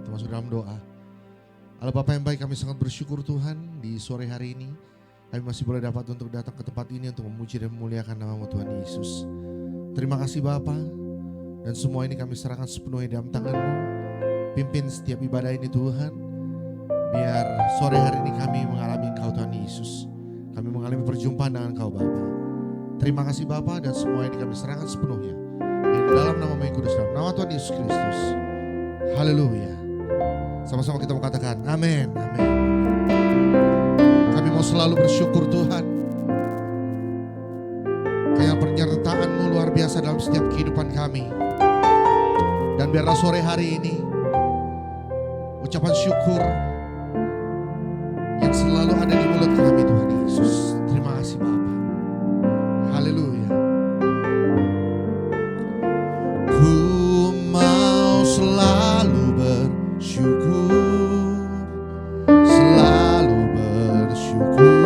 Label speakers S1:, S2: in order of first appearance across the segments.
S1: Kita masuk dalam doa. Allah Bapa yang baik, kami sangat bersyukur Tuhan di sore hari ini. Kami masih boleh dapat untuk datang ke tempat ini untuk memuji dan memuliakan nama-Mu Tuhan Yesus. Terima kasih Bapa. Dan semua ini kami serahkan sepenuhnya dalam tangan-Mu. Pimpin setiap ibadah ini Tuhan. Biar sore hari ini kami mengalami Engkau Tuhan Yesus. Kami mengalami perjumpaan dengan Engkau Bapa. Terima kasih Bapa, dan semua ini kami serahkan sepenuhnya di dalam nama-Mu yang kudus, dalam nama Tuhan Yesus Kristus. Haleluya. Sama-sama kita mau katakan amin, amin. Kami mau selalu bersyukur Tuhan, karena penyertaan-Mu luar biasa dalam setiap kehidupan kami. Dan biarlah sore hari ini ucapan syukur yang selalu ada di mulut kami Tuhan Yesus. Terima kasih Bapa. Haleluya. Ku mau selalu bersyukur, selalu bersyukur.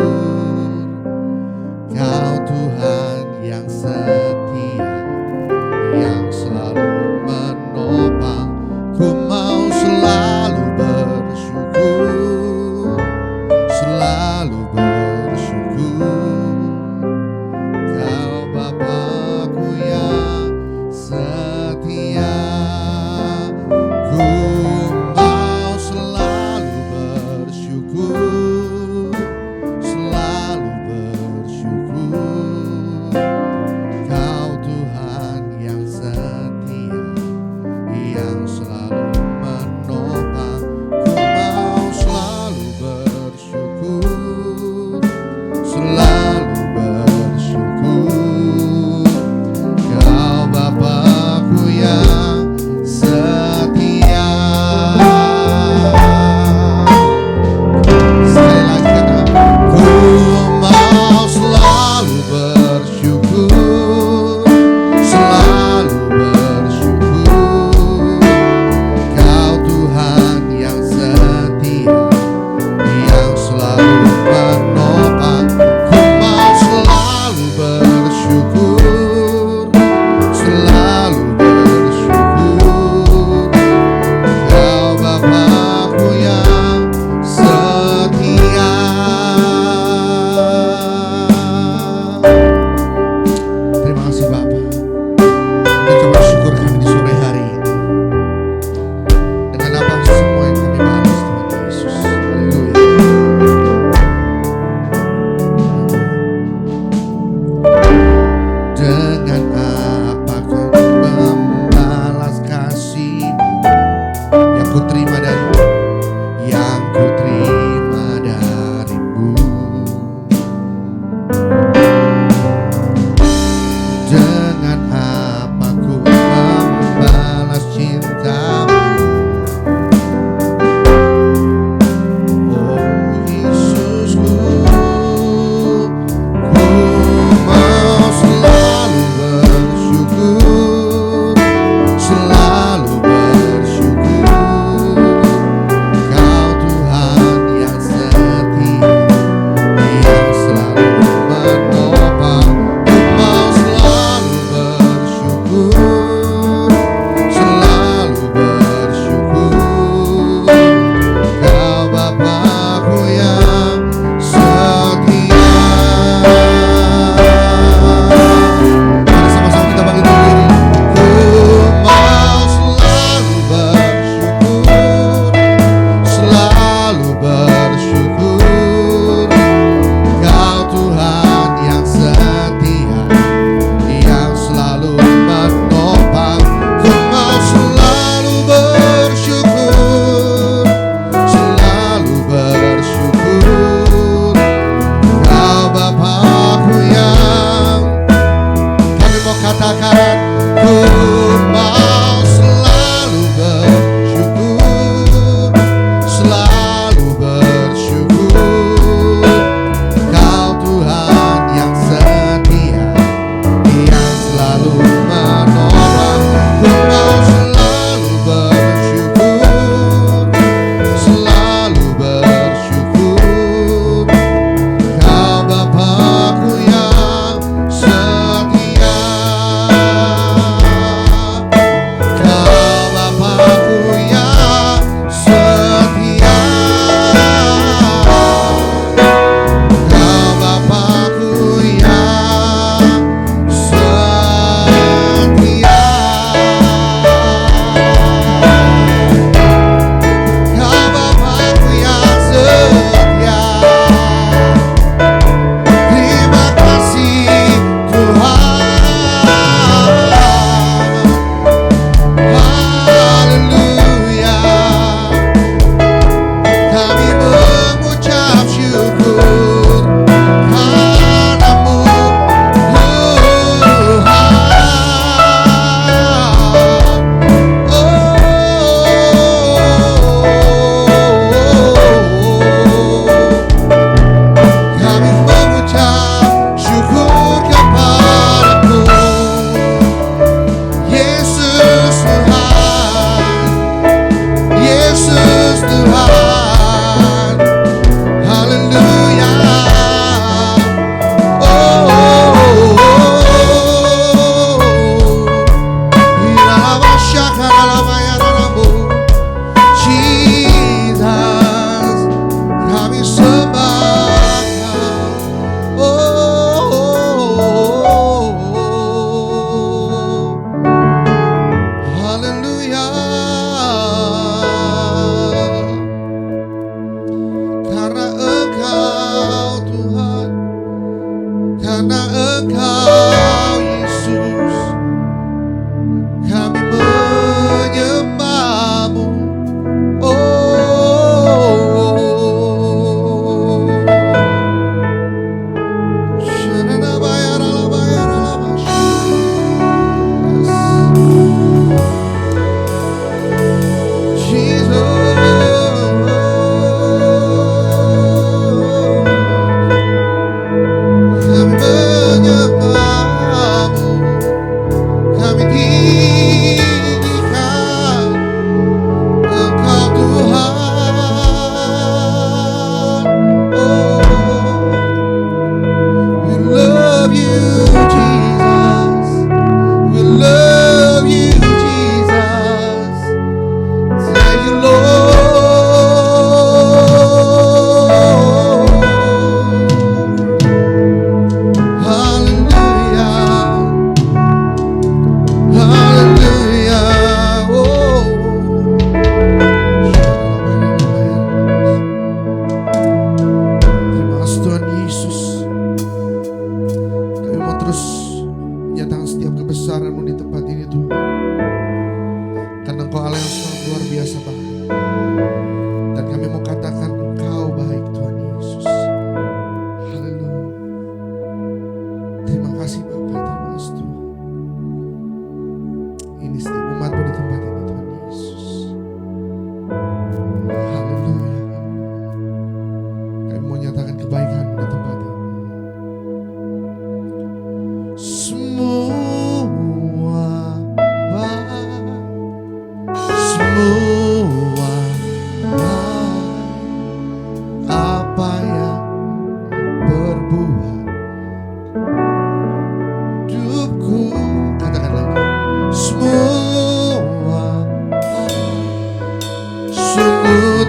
S1: Kau Tuhan yang setia, yang selalu menopang. Ku mau selalu bersyukur, selalu bersyukur. Kau Bapa-Ku yang setia. Ku mau selalu bersyukur, selalu bersyukur. Kau Tuhan yang setia, yang selalu menopang. Ku mau selalu bersyukur, selalu bersyukur. Kau Bapa-Ku yang setia. Sekali lagi katakan, ku mau selalu bersyukur, selalu bersyukur. Kau Tuhan yang setia, yang selalu menopang. Ku mau selalu bersyukur, selalu bersyukur. Kau Bapa-Ku yang setia. Terima kasih Bapa. Ucapan syukur kami di sore hari ini. Dengan apa semua yang kami balas Tuhan Yesus. Haleluya. Dengan apa kau membalas kasih-Mu yang ku terima dari-Mu, yang ku terima dari-Mu. Dengan apa ku membalas cinta-Mu, oh Yesusku. Ku mau selalu bersyukur, selalu bersyukur.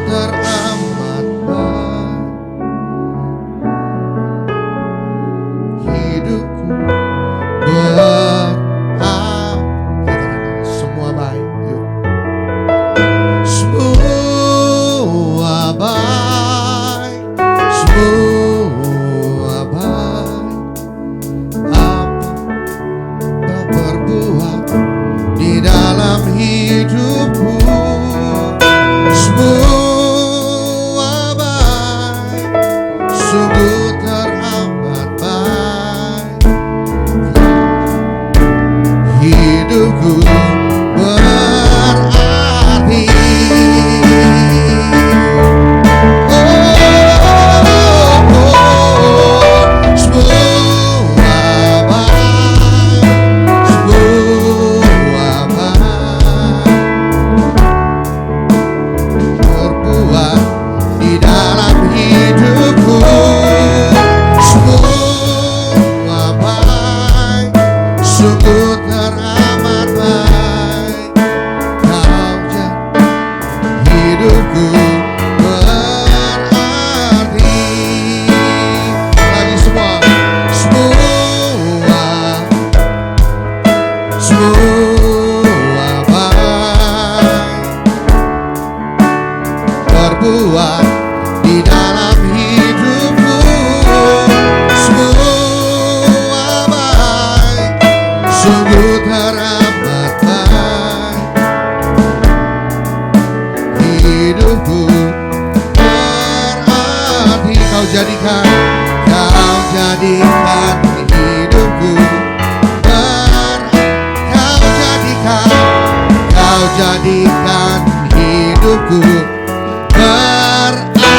S1: teramat baik. Hidupku semua baik. Yuk. Semua baik, semua baik. Apa berbuat di dalam hidupku, semua baik, sungguh teramat baik. Hidupku berarti. Sungguh teramat baik. Kau jadi hidupku berarti. Lagi semua. Semua baik berbuat di dalam hidupku. Sungguh teramat baik. Hidupku berarti. Kau jadikan hidupku berarti. Kau jadikan hidupku berarti.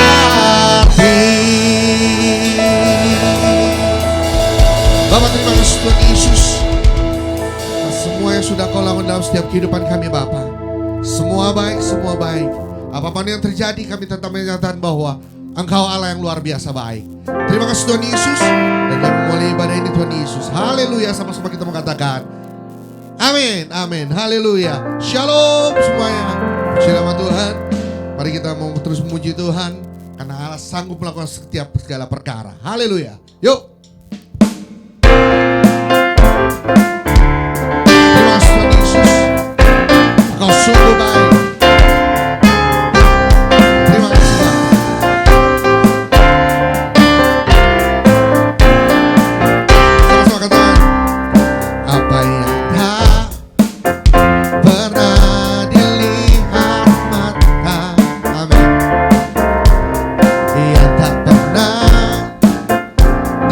S1: Bapak, terima kasih Tuhan Yesus. Semua yang sudah Kau lakukan dalam setiap kehidupan kami Bapa, semua baik, semua baik. Apapun yang terjadi, kami tetap menyatakan bahwa Engkau Allah yang luar biasa baik. Terima kasih Tuhan Yesus. Dan kami memulai ibadah ini Tuhan Yesus. Haleluya. Sama-sama kita mengatakan amin, amin, haleluya. Shalom semuanya. Puji nama Tuhan. Mari kita mau terus memuji Tuhan, karena Allah sanggup melakukan setiap segala perkara. Haleluya. Yuk. Kau sungguh baik. Terima kasih Tuhan. Sama-sama katakan, apa yang tak pernah dilihat mata, amin, yang tak pernah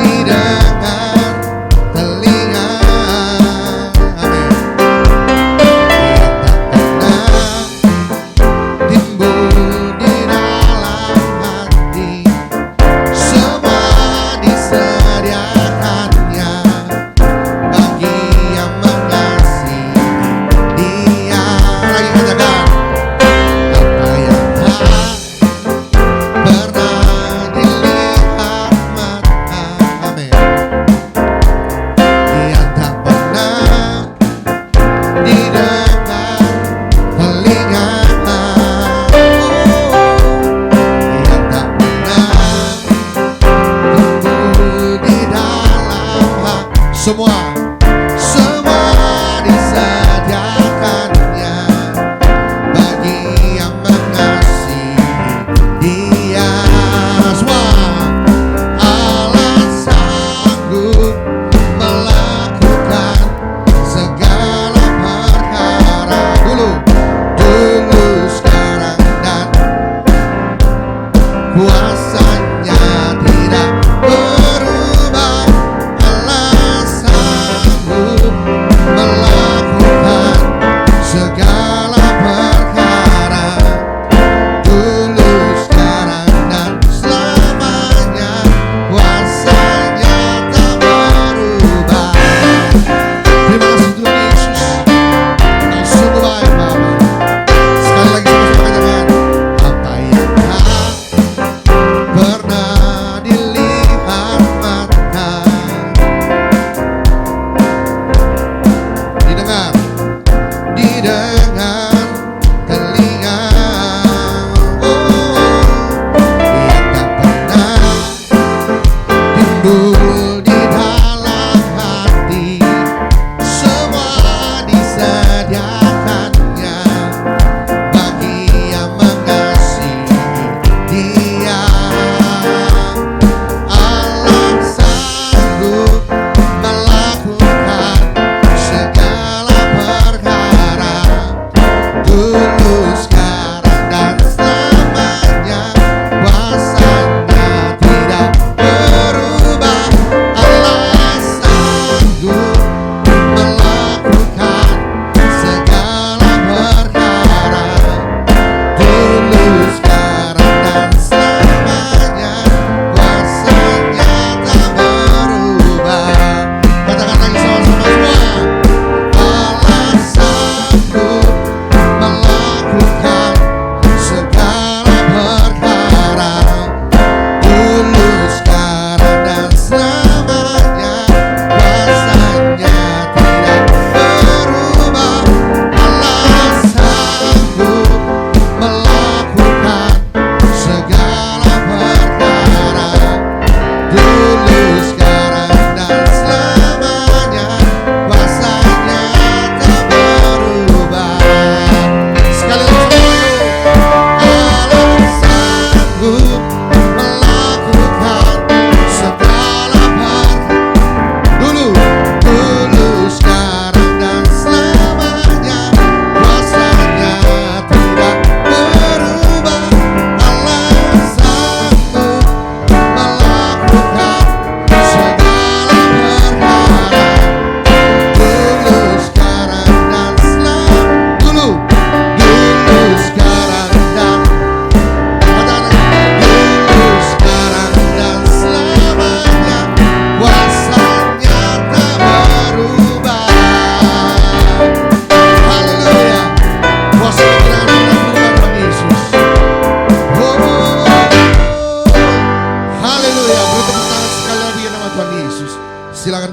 S1: didengar telinga, amin, semua disediakannya bagi yang mengasihi Dia. Semua Allah sanggup melakukan segala perkara, dulu, sekarang dan kuasanya tidak berubah. Allah sanggup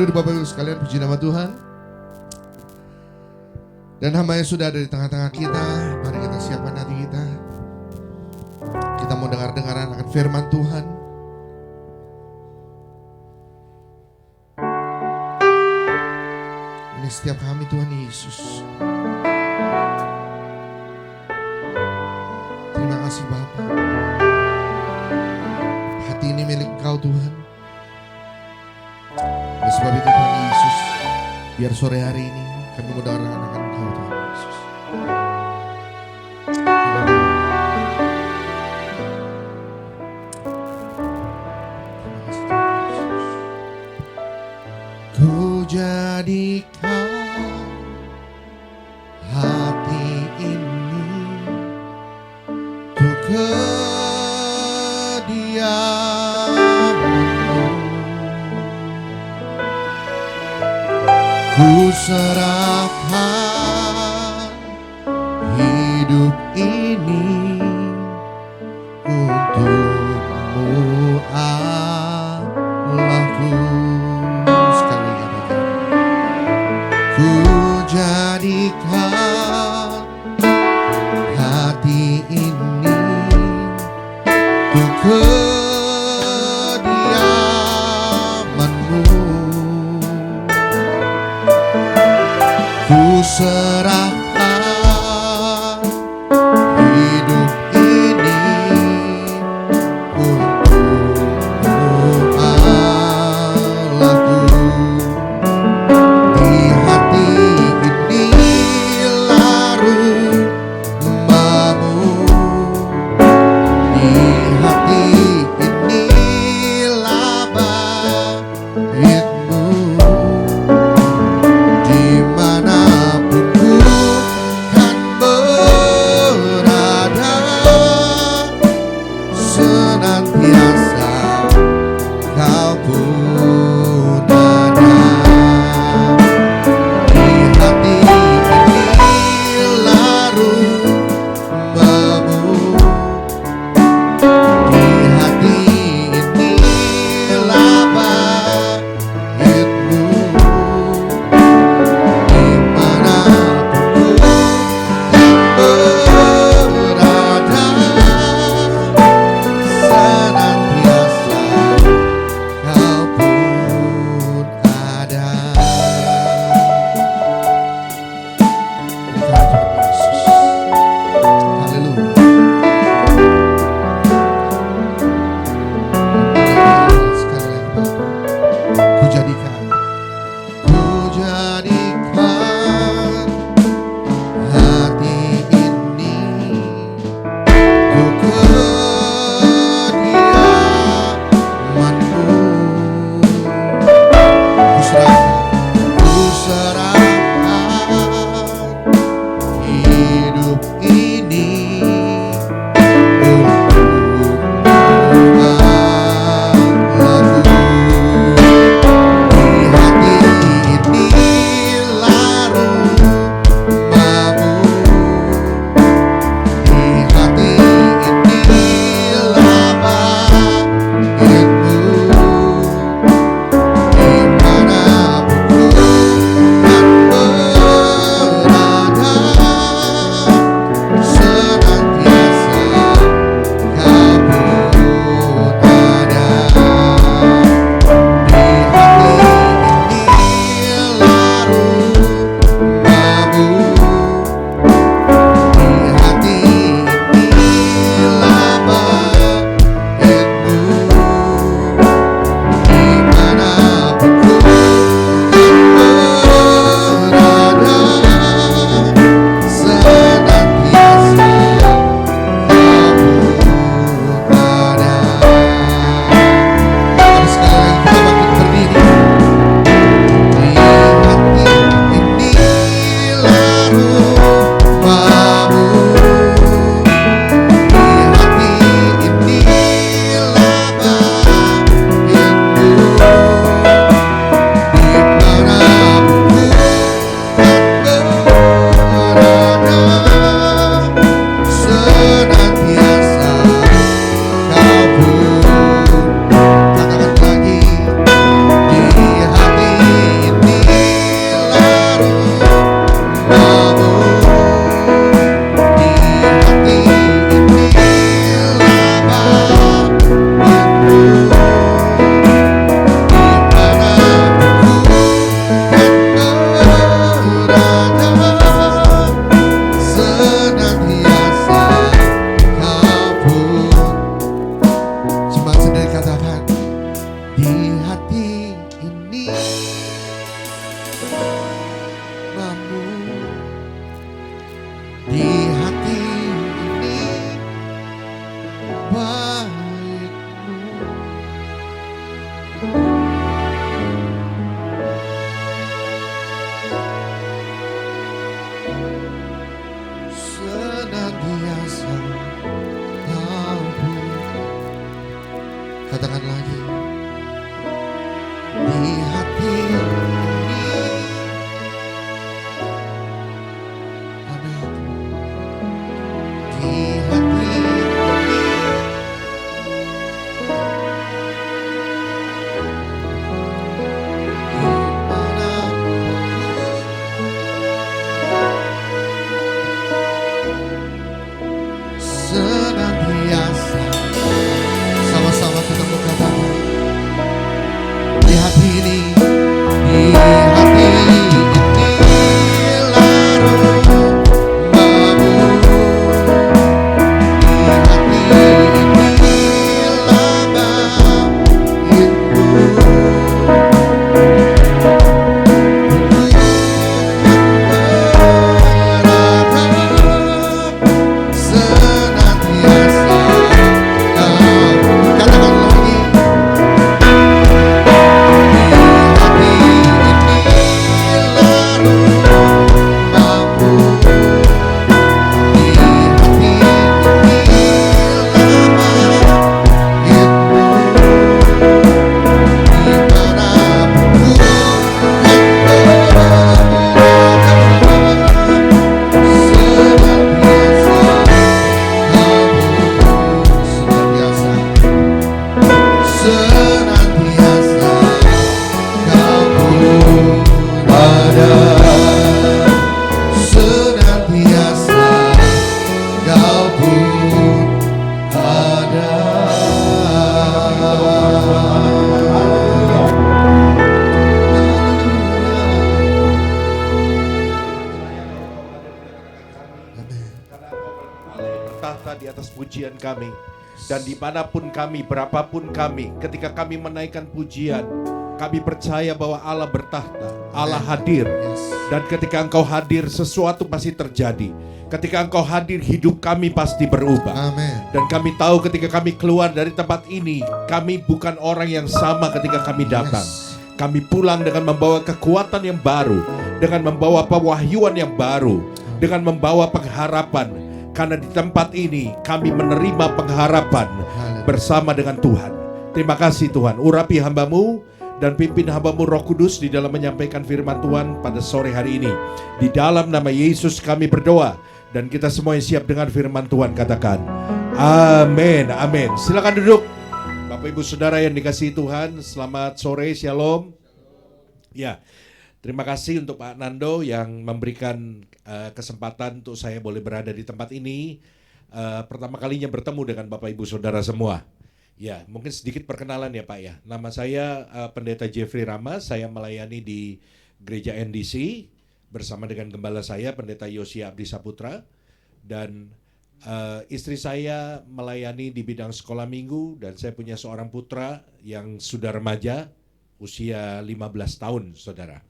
S1: duduk Bapak Ibu sekalian, puji nama Tuhan. Dan hamba yang sudah ada di tengah-tengah kita, mari kita siapkan hati kita. Kita mau dengar-dengaran akan firman Tuhan. Ini setiap kami Tuhan Yesus. Terima kasih Bapa. Hati ini milik Engkau Tuhan. Oleh sebab itu Tuhan Yesus, biar sore hari ini kami mau dengarkan akan Engkau Tuhan Yesus. Terima kasih Tuhan Yesus. Ku jadikan hati ini untuk kediaman-Mu. Ku serahkan hidup ini untuk-Mu Allahku. Sekali lagi ku jadikan hati ini untuk kediaman-Mu. Ku serahkan Katakan lagi. Di hati ini. Amin. Di hati ini. Senantiasa. Sama-sama kita berkata. Di hati ini, di hati ini larut babu. Di hati ini lama rindu. Senantiasa kau. Katakan lagi.
S2: Tahta di atas pujian kami. Dan dimanapun kami, berapapun kami, ketika kami menaikkan pujian, kami percaya bahwa Allah bertahta, Allah hadir. Dan ketika Engkau hadir, sesuatu pasti terjadi. Ketika Engkau hadir, hidup kami pasti berubah.
S1: Amin.
S2: Dan kami tahu ketika kami keluar dari tempat ini, kami bukan orang yang sama ketika kami datang. Kami pulang dengan membawa kekuatan yang baru, dengan membawa pewahyuan yang baru, dengan membawa pengharapan. Karena di tempat ini kami menerima pengharapan bersama dengan Tuhan. Terima kasih Tuhan. Urapi hamba-Mu dan pimpin hamba-Mu Roh Kudus di dalam menyampaikan firman Tuhan pada sore hari ini. Di dalam nama Yesus kami berdoa. Dan kita semua yang siap dengan firman Tuhan katakan amin, amin. Silakan duduk. Bapak Ibu Saudara yang dikasihi Tuhan, selamat sore, shalom. Ya, terima kasih untuk Pak Nando yang memberikan kesempatan untuk saya boleh berada di tempat ini. Pertama kalinya bertemu dengan Bapak Ibu Saudara semua. Ya, mungkin sedikit perkenalan ya Pak ya. Nama saya Pendeta Jeffrey Rama, saya melayani di Gereja NDC bersama dengan gembala saya Pendeta Yosia Abdi Saputra. Dan istri saya melayani di bidang sekolah minggu dan saya punya seorang putra yang sudah remaja, usia 15 tahun saudara.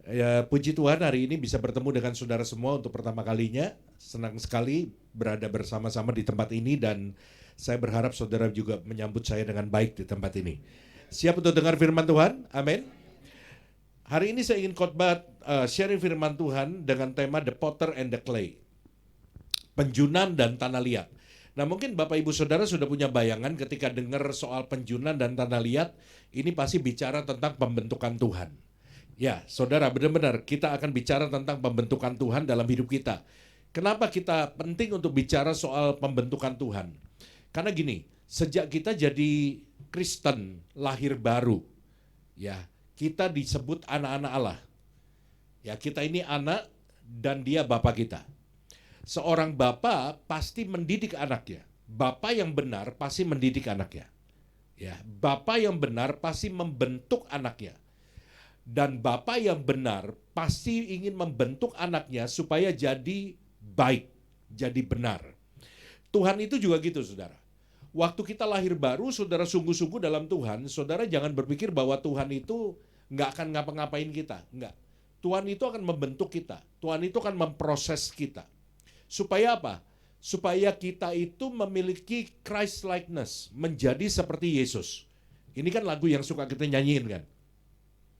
S2: Ya, puji Tuhan hari ini bisa bertemu dengan saudara semua untuk pertama kalinya. Senang sekali berada bersama-sama di tempat ini dan saya berharap saudara juga menyambut saya dengan baik di tempat ini. Siap untuk dengar firman Tuhan? Amin. Hari ini saya ingin khotbah sharing firman Tuhan dengan tema The Potter and the Clay. Penjunan dan tanah liat. Nah mungkin Bapak Ibu Saudara sudah punya bayangan ketika dengar soal penjunan dan tanah liat, ini pasti bicara tentang pembentukan Tuhan. Ya, saudara, benar-benar kita akan bicara tentang pembentukan Tuhan dalam hidup kita. Kenapa kita penting untuk bicara soal pembentukan Tuhan? Karena gini, sejak kita jadi Kristen, lahir baru, ya, kita disebut anak-anak Allah. Ya, kita ini anak dan dia Bapa kita. Seorang bapa pasti mendidik anaknya. Bapa yang benar pasti mendidik anaknya. Ya, bapa yang benar pasti membentuk anaknya. Dan bapa yang benar pasti ingin membentuk anaknya supaya jadi baik, jadi benar. Tuhan itu juga gitu, saudara. Waktu kita lahir baru, saudara sungguh-sungguh dalam Tuhan, saudara jangan berpikir bahwa Tuhan itu nggak akan ngapa-ngapain kita. Enggak. Tuhan itu akan membentuk kita. Tuhan itu akan memproses kita. Supaya apa? Supaya kita itu memiliki Christ-likeness, menjadi seperti Yesus. Ini kan lagu yang suka kita nyanyiin kan?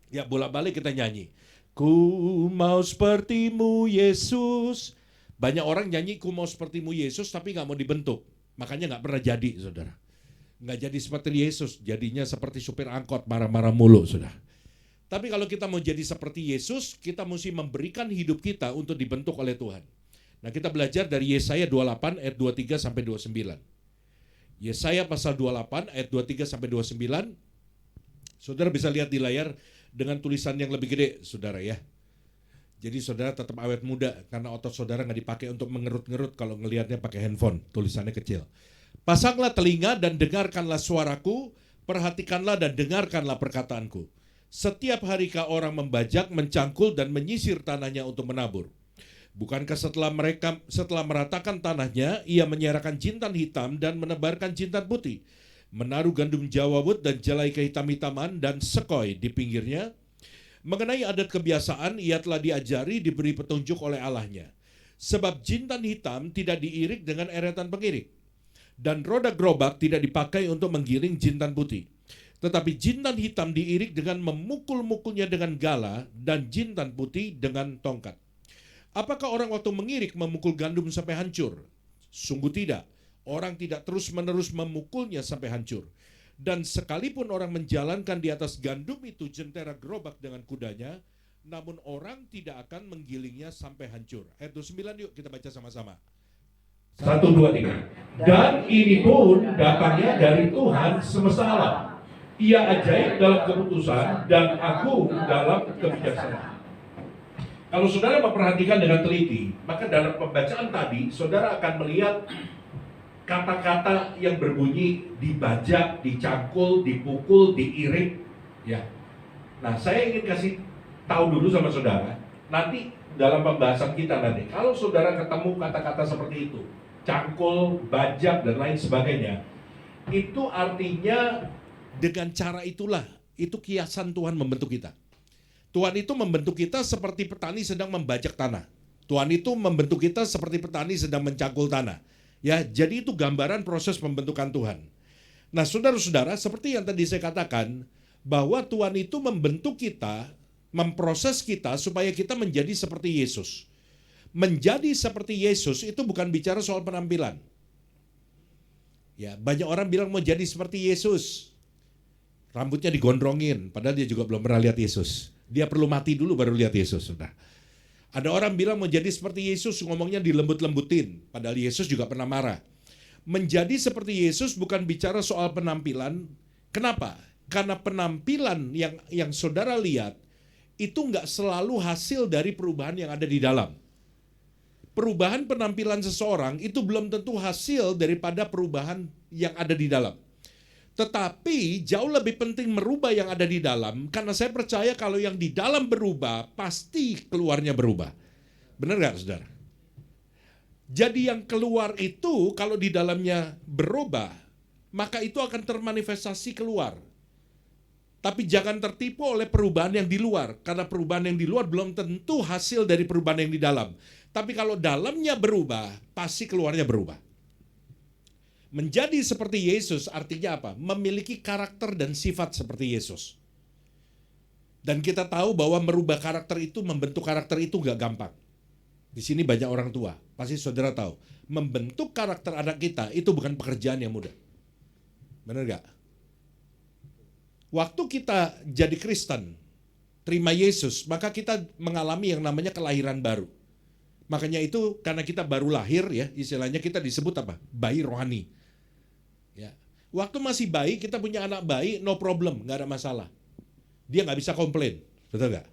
S2: Ya, bolak-balik kita nyanyi. Ku mau sepertimu Yesus. Banyak orang nyanyi ku mau sepertimu Yesus tapi gak mau dibentuk. Makanya gak pernah jadi, saudara. Nggak jadi seperti Yesus, jadinya seperti supir angkot, marah-marah mulu sudah. Tapi kalau kita mau jadi seperti Yesus, kita mesti memberikan hidup kita untuk dibentuk oleh Tuhan. Nah, kita belajar dari Yesaya 28 ayat 23 sampai 29. Yesaya pasal 28 ayat 23 sampai 29. Saudara bisa lihat di layar dengan tulisan yang lebih gede, saudara ya. Jadi saudara tetap awet muda karena otot saudara nggak dipakai untuk mengerut-ngerut kalau ngelihatnya pakai handphone, tulisannya kecil. Pasanglah telinga dan dengarkanlah suaraku, perhatikanlah dan dengarkanlah perkataanku. Setiap harikah orang membajak, mencangkul dan menyisir tanahnya untuk menabur? Bukankah setelah meratakan tanahnya, ia menyerahkan jintan hitam dan menebarkan jintan putih, menaruh gandum jawawut dan jelai kehitam-hitaman dan sekoi di pinggirnya? Mengenai adat kebiasaan, ia telah diajari, diberi petunjuk oleh Allahnya. Sebab jintan hitam tidak diirik dengan eretan pengirik, dan roda gerobak tidak dipakai untuk menggiring jintan putih. Tetapi jintan hitam diirik dengan memukul-mukulnya dengan gala, dan jintan putih dengan tongkat. Apakah orang waktu mengirik memukul gandum sampai hancur? Sungguh tidak. Orang tidak terus-menerus memukulnya sampai hancur. Dan sekalipun orang menjalankan di atas gandum itu jentera gerobak dengan kudanya, namun orang tidak akan menggilingnya sampai hancur. Ayat 29 yuk kita baca sama-sama. 1, 2, 3. Dan ini pun datangnya dari Tuhan semesta alam. Ia ajaib dalam keputusan dan agung dalam kebijaksanaan. Kalau saudara memperhatikan dengan teliti, maka dalam pembacaan tadi, saudara akan melihat kata-kata yang berbunyi dibajak, dicangkul, dipukul, diirik. Ya. Nah, saya ingin kasih tahu dulu sama saudara, nanti dalam pembahasan kita nanti, kalau saudara ketemu kata-kata seperti itu, cangkul, bajak, dan lain sebagainya, itu artinya dengan cara itulah, itu kiasan Tuhan membentuk kita. Tuhan itu membentuk kita seperti petani sedang membajak tanah. Tuhan itu membentuk kita seperti petani sedang mencangkul tanah. Ya, jadi itu gambaran proses pembentukan Tuhan. Nah, saudara-saudara, seperti yang tadi saya katakan, bahwa Tuhan itu membentuk kita, memproses kita supaya kita menjadi seperti Yesus. Menjadi seperti Yesus itu bukan bicara soal penampilan. Ya, banyak orang bilang mau jadi seperti Yesus. Rambutnya digondrongin, padahal dia juga belum pernah lihat Yesus. Dia perlu mati dulu baru lihat Yesus, sudah. Ada orang bilang mau jadi seperti Yesus, ngomongnya dilembut-lembutin, padahal Yesus juga pernah marah. Menjadi seperti Yesus bukan bicara soal penampilan. Kenapa? Karena penampilan yang saudara lihat itu nggak selalu hasil dari perubahan yang ada di dalam. Perubahan penampilan seseorang itu belum tentu hasil daripada perubahan yang ada di dalam. Tetapi jauh lebih penting merubah yang ada di dalam, karena saya percaya kalau yang di dalam berubah, pasti keluarnya berubah. Benar nggak, saudara? Jadi yang keluar itu kalau di dalamnya berubah, maka itu akan termanifestasi keluar. Tapi jangan tertipu oleh perubahan yang di luar, karena perubahan yang di luar belum tentu hasil dari perubahan yang di dalam. Tapi kalau dalamnya berubah, pasti keluarnya berubah. Menjadi seperti Yesus artinya apa? Memiliki karakter dan sifat seperti Yesus. Dan kita tahu bahwa merubah karakter itu, membentuk karakter itu gak gampang. Di sini banyak orang tua, pasti saudara tahu. Membentuk karakter anak kita itu bukan pekerjaan yang mudah. Benar gak? Waktu kita jadi Kristen, terima Yesus, maka kita mengalami yang namanya kelahiran baru. Makanya itu karena kita baru lahir ya, istilahnya kita disebut apa? Bayi rohani. Ya. Waktu masih bayi, kita punya anak bayi, no problem, nggak ada masalah. Dia nggak bisa komplain, betul nggak?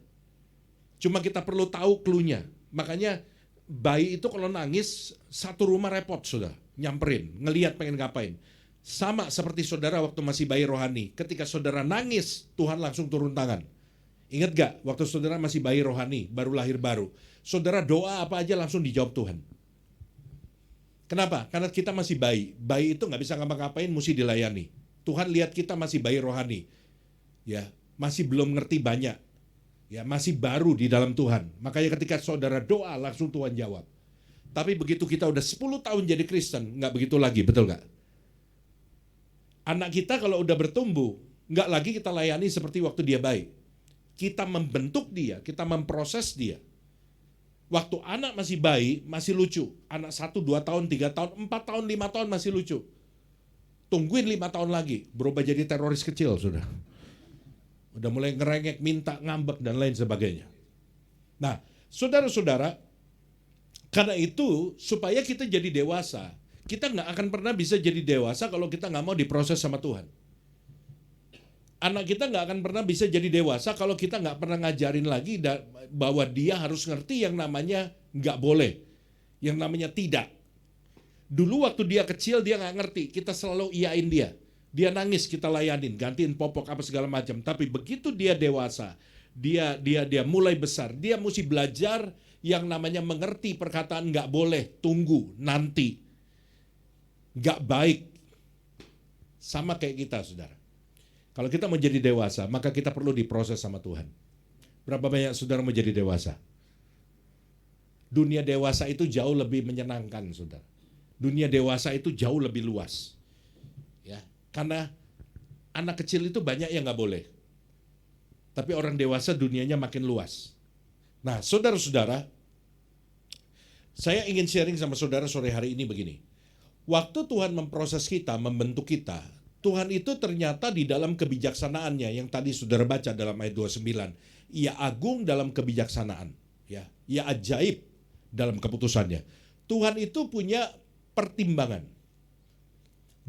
S2: Cuma kita perlu tahu clue-nya. Makanya bayi itu kalau nangis, satu rumah repot sudah, nyamperin, ngelihat pengen ngapain. Sama seperti saudara waktu masih bayi rohani, ketika saudara nangis, Tuhan langsung turun tangan. Ingat gak, waktu saudara masih bayi rohani, baru lahir baru, saudara doa apa aja langsung dijawab Tuhan. Kenapa? Karena kita masih bayi. Bayi itu nggak bisa ngapa-ngapain, mesti dilayani. Tuhan lihat kita masih bayi rohani, ya, masih belum ngerti banyak, ya, masih baru di dalam Tuhan. Makanya ketika saudara doa, langsung Tuhan jawab. Tapi begitu kita udah 10 tahun jadi Kristen, nggak begitu lagi, betul nggak? Anak kita kalau udah bertumbuh, nggak lagi kita layani seperti waktu dia bayi. Kita membentuk dia, kita memproses dia. Waktu anak masih bayi, masih lucu. Anak 1, 2 tahun, 3 tahun, 4 tahun, 5 tahun masih lucu. Tungguin 5 tahun lagi, berubah jadi teroris kecil sudah. Udah mulai ngerengek, minta, ngambek, dan lain sebagainya. Nah, saudara-saudara, karena itu supaya kita jadi dewasa, kita nggak akan pernah bisa jadi dewasa kalau kita nggak mau diproses sama Tuhan. Anak kita nggak akan pernah bisa jadi dewasa kalau kita nggak pernah ngajarin lagi bahwa dia harus ngerti yang namanya nggak boleh, yang namanya tidak. Dulu waktu dia kecil dia nggak ngerti, kita selalu iyain dia. Dia nangis kita layanin, gantiin popok apa segala macam. Tapi begitu dia dewasa, dia mulai besar, dia mesti belajar yang namanya mengerti perkataan nggak boleh, tunggu, nanti, nggak baik. Sama kayak kita, saudara. Kalau kita mau jadi dewasa, maka kita perlu diproses sama Tuhan. Berapa banyak saudara mau jadi dewasa? Dunia dewasa itu jauh lebih menyenangkan, saudara. Dunia dewasa itu jauh lebih luas, ya, karena anak kecil itu banyak yang nggak boleh, tapi orang dewasa dunianya makin luas. Nah, saudara-saudara, saya ingin sharing sama saudara sore hari ini begini. Waktu Tuhan memproses kita, membentuk kita, Tuhan itu ternyata di dalam kebijaksanaannya yang tadi saudara baca dalam ayat 29, Ia agung dalam kebijaksanaan, ya, Ia ajaib dalam keputusannya. Tuhan itu punya pertimbangan.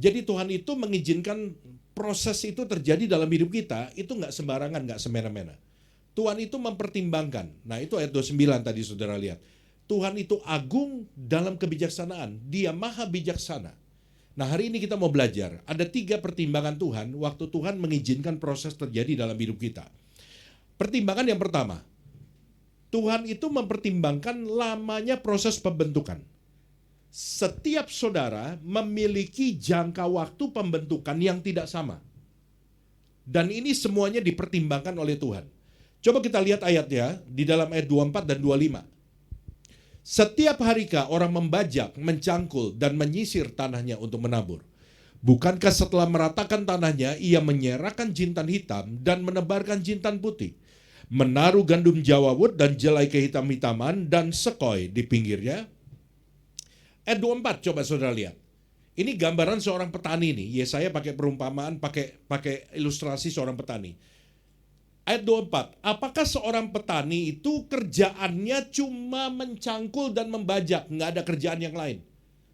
S2: Jadi Tuhan itu mengizinkan proses itu terjadi dalam hidup kita, itu nggak sembarangan, nggak semena-mena. Tuhan itu mempertimbangkan. Nah, itu ayat 29 tadi saudara lihat. Tuhan itu agung dalam kebijaksanaan. Dia maha bijaksana. Nah, hari ini kita mau belajar. Ada 3 pertimbangan Tuhan waktu Tuhan mengizinkan proses terjadi dalam hidup kita. Pertimbangan yang pertama, Tuhan itu mempertimbangkan lamanya proses pembentukan. Setiap saudara memiliki jangka waktu pembentukan yang tidak sama. Dan ini semuanya dipertimbangkan oleh Tuhan. Coba kita lihat ayatnya di dalam ayat 24 dan 25. Setiap harikah orang membajak, mencangkul, dan menyisir tanahnya untuk menabur? Bukankah setelah meratakan tanahnya, ia menyerahkan jintan hitam dan menebarkan jintan putih? Menaruh gandum jawawut dan jelai kehitam-hitaman dan sekoi di pinggirnya? Ayat 24, coba saudara lihat. Ini gambaran seorang petani nih. Yesaya pakai perumpamaan, pakai ilustrasi seorang petani. Ayat 24, apakah seorang petani itu kerjaannya cuma mencangkul dan membajak, nggak ada kerjaan yang lain?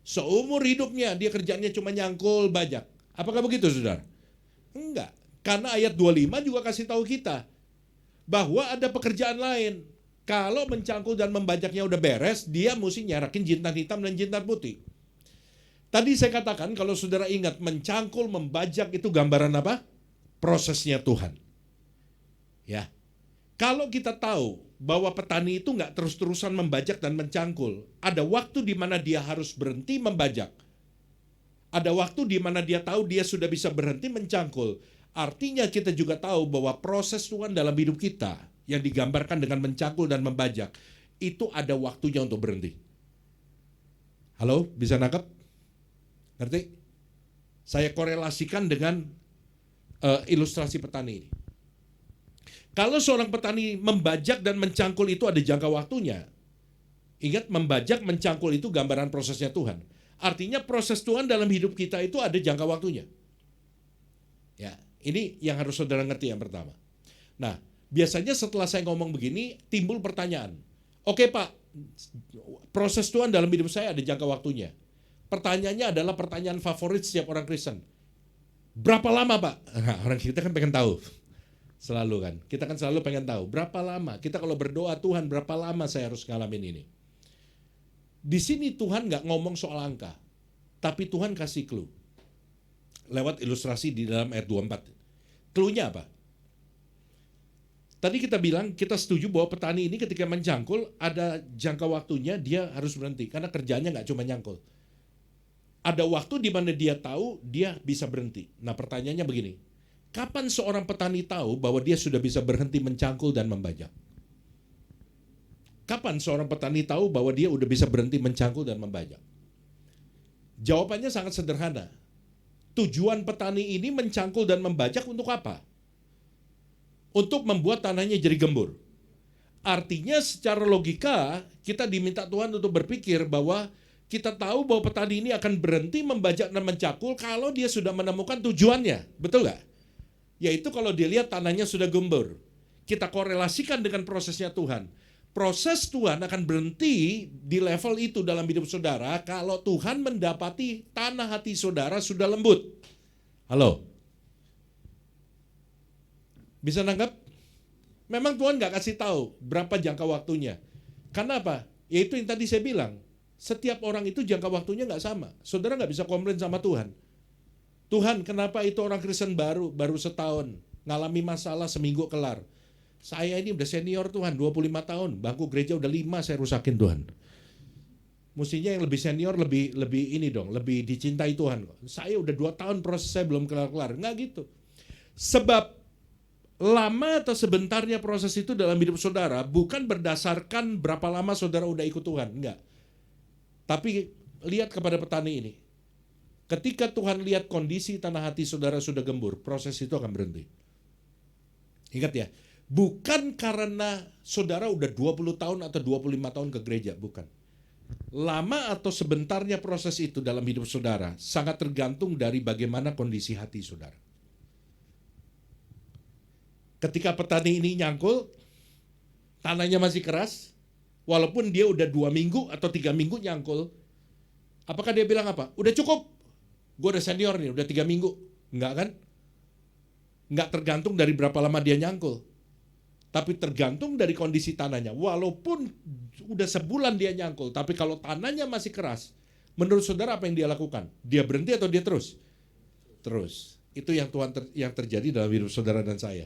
S2: Seumur hidupnya dia kerjaannya cuma nyangkul, bajak. Apakah begitu, saudara? Enggak. Karena ayat 25 juga kasih tahu kita bahwa ada pekerjaan lain. Kalau mencangkul dan membajaknya udah beres, dia mesti nyerakin jintan hitam dan jintan putih. Tadi saya katakan kalau saudara ingat, mencangkul, membajak itu gambaran apa? Prosesnya Tuhan. Ya, kalau kita tahu bahwa petani itu nggak terus-terusan membajak dan mencangkul, ada waktu di mana dia harus berhenti membajak. Ada waktu di mana dia tahu dia sudah bisa berhenti mencangkul. Artinya kita juga tahu bahwa proses Tuhan dalam hidup kita yang digambarkan dengan mencangkul dan membajak, itu ada waktunya untuk berhenti. Halo, bisa nangkep? Ngerti? Saya korelasikan dengan ilustrasi petani ini. Kalau seorang petani membajak dan mencangkul itu ada jangka waktunya. Ingat, membajak, mencangkul itu gambaran prosesnya Tuhan. Artinya proses Tuhan dalam hidup kita itu ada jangka waktunya. Ya, ini yang harus saudara ngerti yang pertama. Nah, biasanya setelah saya ngomong begini, timbul pertanyaan. Oke Pak, proses Tuhan dalam hidup saya ada jangka waktunya. Pertanyaannya adalah pertanyaan favorit setiap orang Kristen. Berapa lama Pak? Nah, orang kita kan pengen tahu. Selalu kan, kita kan selalu pengen tahu. Berapa lama? Kita kalau berdoa, Tuhan berapa lama saya harus ngalamin ini? Di sini Tuhan nggak ngomong soal angka. Tapi Tuhan kasih clue. Lewat ilustrasi di dalam ayat 24. Clue-nya apa? Tadi kita bilang, kita setuju bahwa petani ini ketika mencangkul, ada jangka waktunya dia harus berhenti. Karena kerjanya nggak cuma nyangkul. Ada waktu di mana dia tahu dia bisa berhenti. Nah pertanyaannya begini, kapan seorang petani tahu bahwa dia sudah bisa berhenti mencangkul dan membajak? Kapan seorang petani tahu bahwa dia udah bisa berhenti mencangkul dan membajak? Jawabannya sangat sederhana. Tujuan petani ini mencangkul dan membajak untuk apa? Untuk membuat tanahnya jadi gembur. Artinya secara logika kita diminta Tuhan untuk berpikir bahwa Kita tahu bahwa petani ini akan berhenti membajak dan mencakul kalau dia sudah menemukan tujuannya. Betul nggak? Yaitu kalau dia lihat tanahnya sudah gembur. Kita korelasikan dengan prosesnya Tuhan. Proses Tuhan akan berhenti di level itu dalam hidup saudara kalau Tuhan mendapati tanah hati saudara sudah lembut. Halo? Bisa nanggap? Memang Tuhan nggak kasih tahu berapa jangka waktunya. Karena apa? Yaitu yang tadi saya bilang. Setiap orang itu jangka waktunya nggak sama. Saudara nggak bisa komplain sama Tuhan. Tuhan, kenapa itu orang Kristen baru setahun, ngalami masalah seminggu kelar. Saya ini udah senior Tuhan, 25 tahun, bangku gereja udah 5 saya rusakin Tuhan. Mestinya yang lebih senior lebih ini dong, lebih dicintai Tuhan. Saya udah 2 tahun proses saya belum kelar-kelar. Nggak gitu. Sebab lama atau sebentarnya proses itu dalam hidup saudara bukan berdasarkan berapa lama saudara udah ikut Tuhan, enggak. Tapi lihat kepada petani ini. Ketika Tuhan lihat kondisi tanah hati saudara sudah gembur, proses itu akan berhenti. Ingat ya, bukan karena saudara udah 20 tahun atau 25 tahun ke gereja, bukan. Lama atau sebentarnya proses itu dalam hidup saudara sangat tergantung dari bagaimana kondisi hati saudara. Ketika petani ini nyangkul, tanahnya masih keras, walaupun dia udah 2 minggu atau 3 minggu nyangkul, apakah dia bilang apa? Udah cukup, gue udah senior nih, udah 3 minggu. Enggak kan? Enggak tergantung dari berapa lama dia nyangkul. Tapi tergantung dari kondisi tanahnya. Walaupun udah sebulan dia nyangkul, tapi kalau tanahnya masih keras, menurut saudara apa yang dia lakukan? Dia berhenti atau dia terus? Terus. Itu yang yang terjadi dalam hidup saudara dan saya.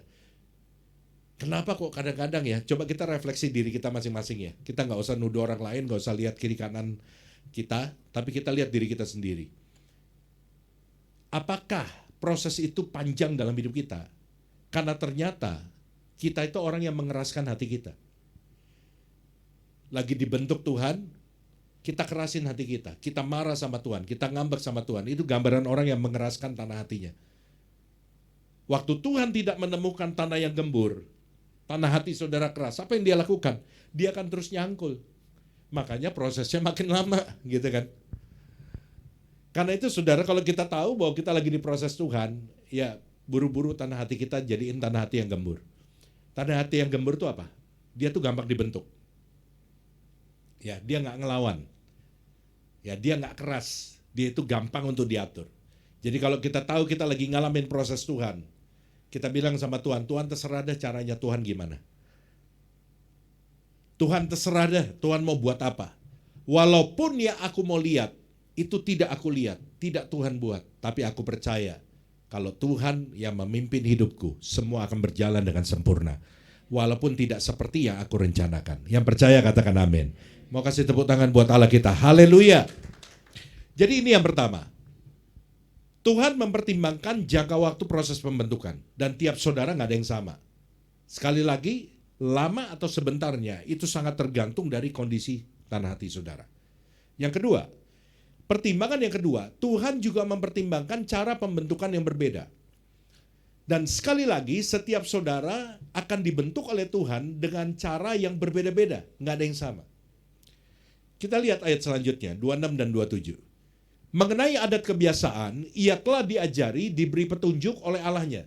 S2: Kenapa kok kadang-kadang ya, coba kita refleksi diri kita masing-masing ya. Kita nggak usah nuduh orang lain, nggak usah lihat kiri kanan kita, tapi kita lihat diri kita sendiri. Apakah proses itu panjang dalam hidup kita? Karena ternyata kita itu orang yang mengeraskan hati kita. Lagi dibentuk Tuhan, kita kerasin hati kita. Kita marah sama Tuhan, kita ngambek sama Tuhan. Itu gambaran orang yang mengeraskan tanah hatinya. Waktu Tuhan tidak menemukan tanah yang gembur, tanah hati saudara keras, apa yang dia lakukan? Dia akan terus nyangkul. Makanya prosesnya makin lama, gitu kan. Karena itu saudara, kalau kita tahu bahwa kita lagi di proses Tuhan, ya buru-buru tanah hati kita jadiin tanah hati yang gembur. Tanah hati yang gembur itu apa? Dia tuh gampang dibentuk. Ya, dia nggak ngelawan. Ya, dia nggak keras. Dia itu gampang untuk diatur. Jadi kalau kita tahu kita lagi ngalamin proses Tuhan, kita bilang sama Tuhan, Tuhan terserah deh caranya Tuhan gimana. Tuhan terserah deh, Tuhan mau buat apa. Walaupun ya aku mau lihat, itu tidak aku lihat, tidak Tuhan buat. Tapi aku percaya, kalau Tuhan yang memimpin hidupku, semua akan berjalan dengan sempurna. Walaupun tidak seperti yang aku rencanakan. Yang percaya katakan amin. Mau kasih tepuk tangan buat Allah kita. Haleluya. Jadi ini yang pertama. Tuhan mempertimbangkan jangka waktu proses pembentukan. Dan tiap saudara nggak ada yang sama. Sekali lagi, lama atau sebentarnya itu sangat tergantung dari kondisi tanah hati saudara. Yang kedua, pertimbangan yang kedua, Tuhan juga mempertimbangkan cara pembentukan yang berbeda. Dan sekali lagi, setiap saudara akan dibentuk oleh Tuhan dengan cara yang berbeda-beda. Nggak ada yang sama. Kita lihat ayat selanjutnya, 26 dan 27. Mengenai adat kebiasaan, ia telah diajari, diberi petunjuk oleh Allahnya.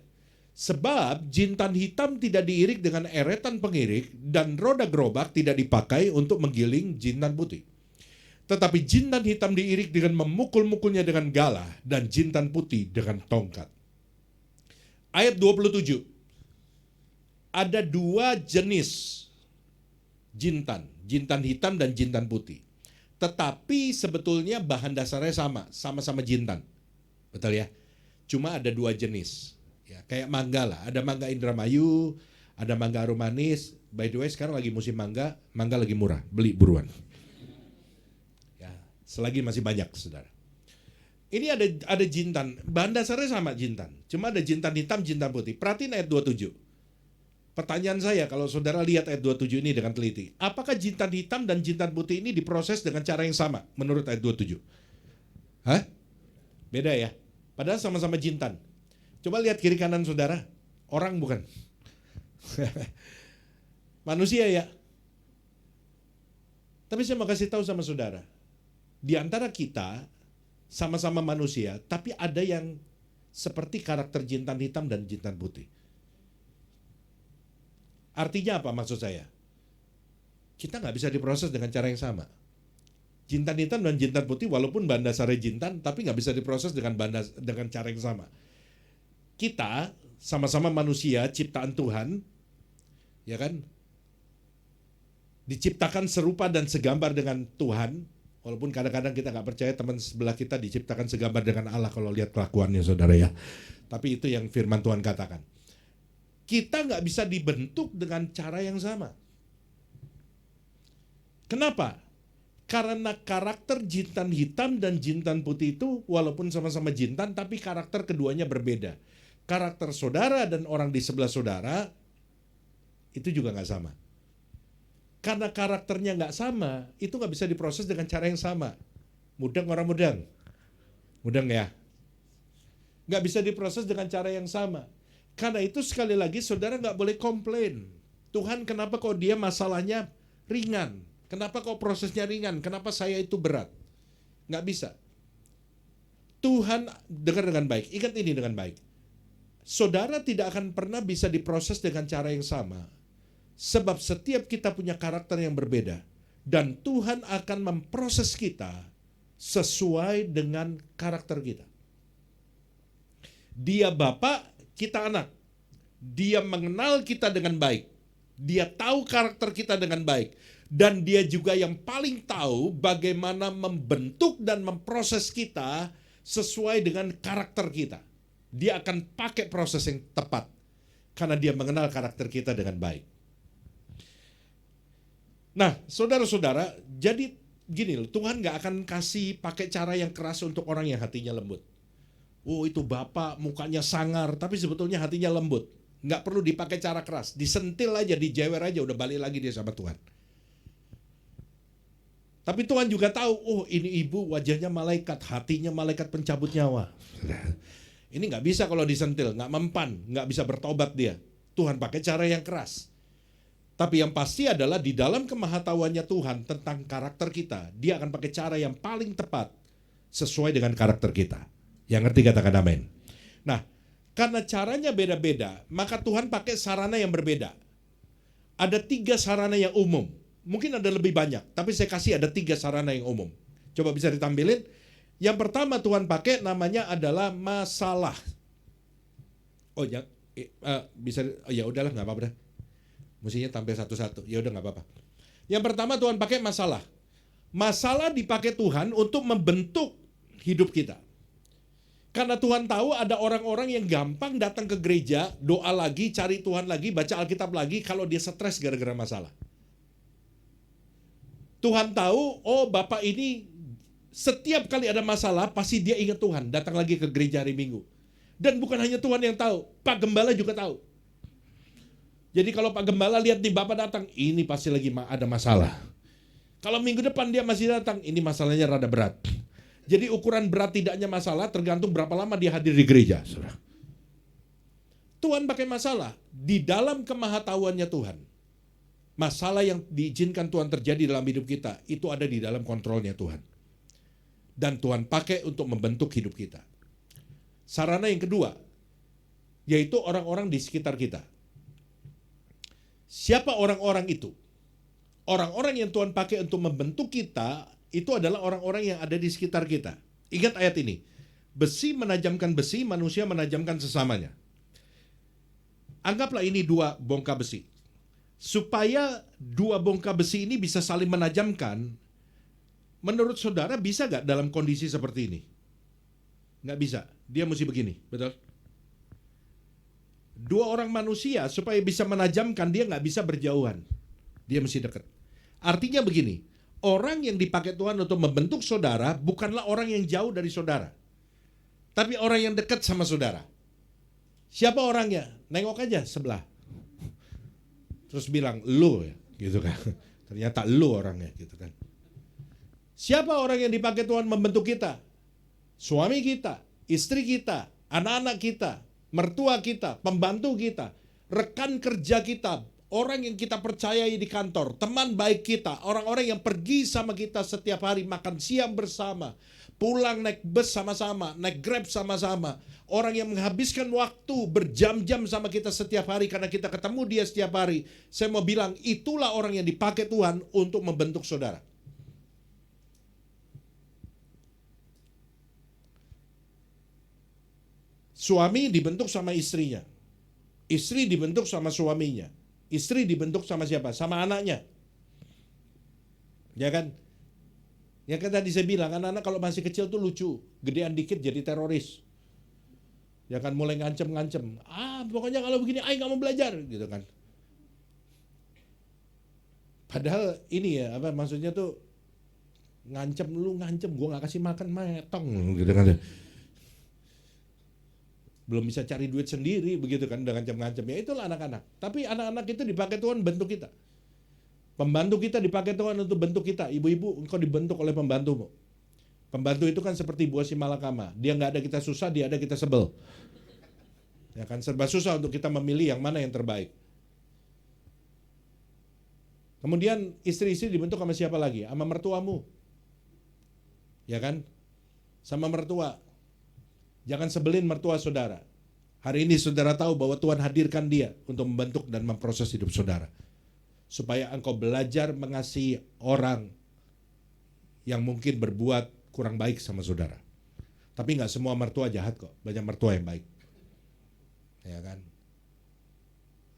S2: Sebab jintan hitam tidak diirik dengan eretan pengirik, dan roda gerobak tidak dipakai untuk menggiling jintan putih. Tetapi jintan hitam diirik dengan memukul-mukulnya dengan galah, dan jintan putih dengan tongkat. Ayat 27. Ada 2 jenis jintan, jintan hitam dan jintan putih. Tetapi sebetulnya bahan dasarnya sama-sama jintan. Betul ya? Cuma ada 2 jenis. Ya, kayak mangga lah, ada mangga Indramayu, ada mangga Harum Manis. By the way, sekarang lagi musim mangga lagi murah, beli buruan. Ya, selagi masih banyak, saudara. Ini ada jintan, bahan dasarnya sama jintan. Cuma ada jintan hitam, jintan putih. Perhatiin ayat 27. Pertanyaan saya, kalau saudara lihat ayat 27 ini dengan teliti, apakah jintan hitam dan jintan putih ini diproses dengan cara yang sama menurut ayat 27? Hah? Beda ya? Padahal sama-sama jintan. Coba lihat kiri kanan saudara, orang bukan? Manusia ya? Tapi saya mau kasih tahu sama saudara, Di antara kita sama-sama manusia, tapi ada yang seperti karakter jintan hitam dan jintan putih. Artinya apa maksud saya? Kita nggak bisa diproses dengan cara yang sama. Jintan hitam dan jintan putih walaupun bahan dasarnya jintan, tapi nggak bisa diproses dengan cara yang sama. Kita sama-sama manusia, ciptaan Tuhan, ya kan? Diciptakan serupa dan segambar dengan Tuhan. Walaupun kadang-kadang kita nggak percaya teman sebelah kita diciptakan segambar dengan Allah kalau lihat kelakuannya, saudara ya. Tapi itu yang firman Tuhan katakan. Kita nggak bisa dibentuk dengan cara yang sama. Kenapa? Karena karakter jintan hitam dan jintan putih itu walaupun sama-sama jintan, tapi karakter keduanya berbeda. Karakter saudara dan orang di sebelah saudara itu juga nggak sama. Karena karakternya nggak sama, itu nggak bisa diproses dengan cara yang sama. Mudeng orang mudeng? Mudeng ya? Nggak bisa diproses dengan cara yang sama. Karena itu sekali lagi saudara nggak boleh komplain. Tuhan kenapa kok dia masalahnya ringan? Kenapa kok prosesnya ringan? Kenapa saya itu berat? Nggak bisa. Tuhan, dengar dengan baik, ingat ini dengan baik. Saudara tidak akan pernah bisa diproses dengan cara yang sama. Sebab setiap kita punya karakter yang berbeda. Dan Tuhan akan memproses kita sesuai dengan karakter kita. Dia Bapa, kita anak. Dia mengenal kita dengan baik. Dia tahu karakter kita dengan baik. Dan dia juga yang paling tahu bagaimana membentuk dan memproses kita sesuai dengan karakter kita. Dia akan pakai proses yang tepat. Karena dia mengenal karakter kita dengan baik. Nah, saudara-saudara, jadi gini loh, Tuhan gak akan kasih pakai cara yang keras untuk orang yang hatinya lembut. Oh, itu bapak mukanya sangar, tapi sebetulnya hatinya lembut. Gak perlu dipakai cara keras, disentil aja, dijewer aja, udah balik lagi dia sama Tuhan. Tapi Tuhan juga tahu, oh ini ibu wajahnya malaikat, hatinya malaikat pencabut nyawa. Ini gak bisa kalau disentil, gak mempan, gak bisa bertobat dia. Tuhan pakai cara yang keras. Tapi yang pasti adalah di dalam kemahatauannya Tuhan tentang karakter kita, dia akan pakai cara yang paling tepat sesuai dengan karakter kita. Yang ngerti katakan amin. Nah, karena caranya beda-beda, maka Tuhan pakai sarana yang berbeda. Ada 3 sarana yang umum. Mungkin ada lebih banyak, tapi saya kasih ada 3 sarana yang umum. Coba bisa ditampilin. Yang pertama Tuhan pakai namanya adalah masalah. Oh ya, ya udahlah nggak apa-apa dah. Mestinya tampil satu-satu. Ya udah nggak apa-apa. Yang pertama Tuhan pakai masalah. Masalah dipakai Tuhan untuk membentuk hidup kita. Karena Tuhan tahu ada orang-orang yang gampang datang ke gereja, doa lagi, cari Tuhan lagi, baca Alkitab lagi kalau dia stres gara-gara masalah. Tuhan tahu, oh Bapak ini setiap kali ada masalah pasti dia ingat Tuhan, datang lagi ke gereja hari Minggu. Dan bukan hanya Tuhan yang tahu, Pak Gembala juga tahu. Jadi kalau Pak Gembala lihat nih Bapak datang, ini pasti lagi ada masalah. Kalau minggu depan dia masih datang, ini masalahnya rada berat. Jadi ukuran berat tidaknya masalah tergantung berapa lama dia hadir di gereja. Tuhan pakai masalah di dalam kemahatauannya Tuhan. Masalah yang diizinkan Tuhan terjadi dalam hidup kita, itu ada di dalam kontrolnya Tuhan. Dan Tuhan pakai untuk membentuk hidup kita. Sarana yang kedua, yaitu orang-orang di sekitar kita. Siapa orang-orang itu? Orang-orang yang Tuhan pakai untuk membentuk kita, itu adalah orang-orang yang ada di sekitar kita. Ingat ayat ini. Besi menajamkan besi, manusia menajamkan sesamanya. Anggaplah ini 2 bongkah besi. Supaya 2 bongkah besi ini bisa saling menajamkan, menurut saudara bisa gak dalam kondisi seperti ini? Nggak bisa. Dia mesti begini, betul? 2 orang manusia supaya bisa menajamkan, dia nggak bisa berjauhan. Dia mesti dekat. Artinya begini, orang yang dipakai Tuhan untuk membentuk saudara bukanlah orang yang jauh dari saudara, tapi orang yang dekat sama saudara. Siapa orangnya? Nengok aja sebelah. Terus bilang, lu ya, gitu kan. Ternyata lu orangnya, gitu kan. Siapa orang yang dipakai Tuhan membentuk kita? Suami kita, istri kita, anak-anak kita, mertua kita, pembantu kita, rekan kerja kita, orang yang kita percayai di kantor, teman baik kita, orang-orang yang pergi sama kita setiap hari makan siang bersama, pulang naik bus sama-sama, naik Grab sama-sama, orang yang menghabiskan waktu berjam-jam sama kita setiap hari karena kita ketemu dia setiap hari. Saya mau bilang, itulah orang yang dipakai Tuhan untuk membentuk saudara. Suami dibentuk sama istrinya. Istri dibentuk sama suaminya. Istri dibentuk sama siapa? Sama anaknya. Ya kan? Ya kan tadi saya bilang, anak-anak kalau masih kecil tuh lucu. Gedean dikit jadi teroris. Ya kan, mulai ngancem-ngancem. Pokoknya kalau begini, ay nggak mau belajar. Gitu kan. Padahal ini ya, maksudnya tuh, ngancem, gue nggak kasih makan, metong. Gitu kan. Belum bisa cari duit sendiri, begitu kan, dengan ngancam-ngancam. Ya itulah anak-anak. Tapi anak-anak itu dipakai Tuhan bentuk kita. Pembantu kita dipakai Tuhan untuk bentuk kita. Ibu-ibu, engkau dibentuk oleh pembantumu. Pembantu itu kan seperti buah si malakama. Dia nggak ada kita susah, dia ada kita sebel. Ya kan, serba susah untuk kita memilih yang mana yang terbaik. Kemudian istri-istri dibentuk sama siapa lagi? Sama mertuamu. Ya kan? Sama mertua. Jangan sebelin mertua saudara. Hari ini saudara tahu bahwa Tuhan hadirkan dia untuk membentuk dan memproses hidup saudara. Supaya engkau belajar mengasihi orang yang mungkin berbuat kurang baik sama saudara. Tapi nggak semua mertua jahat kok. Banyak mertua yang baik. Ya kan?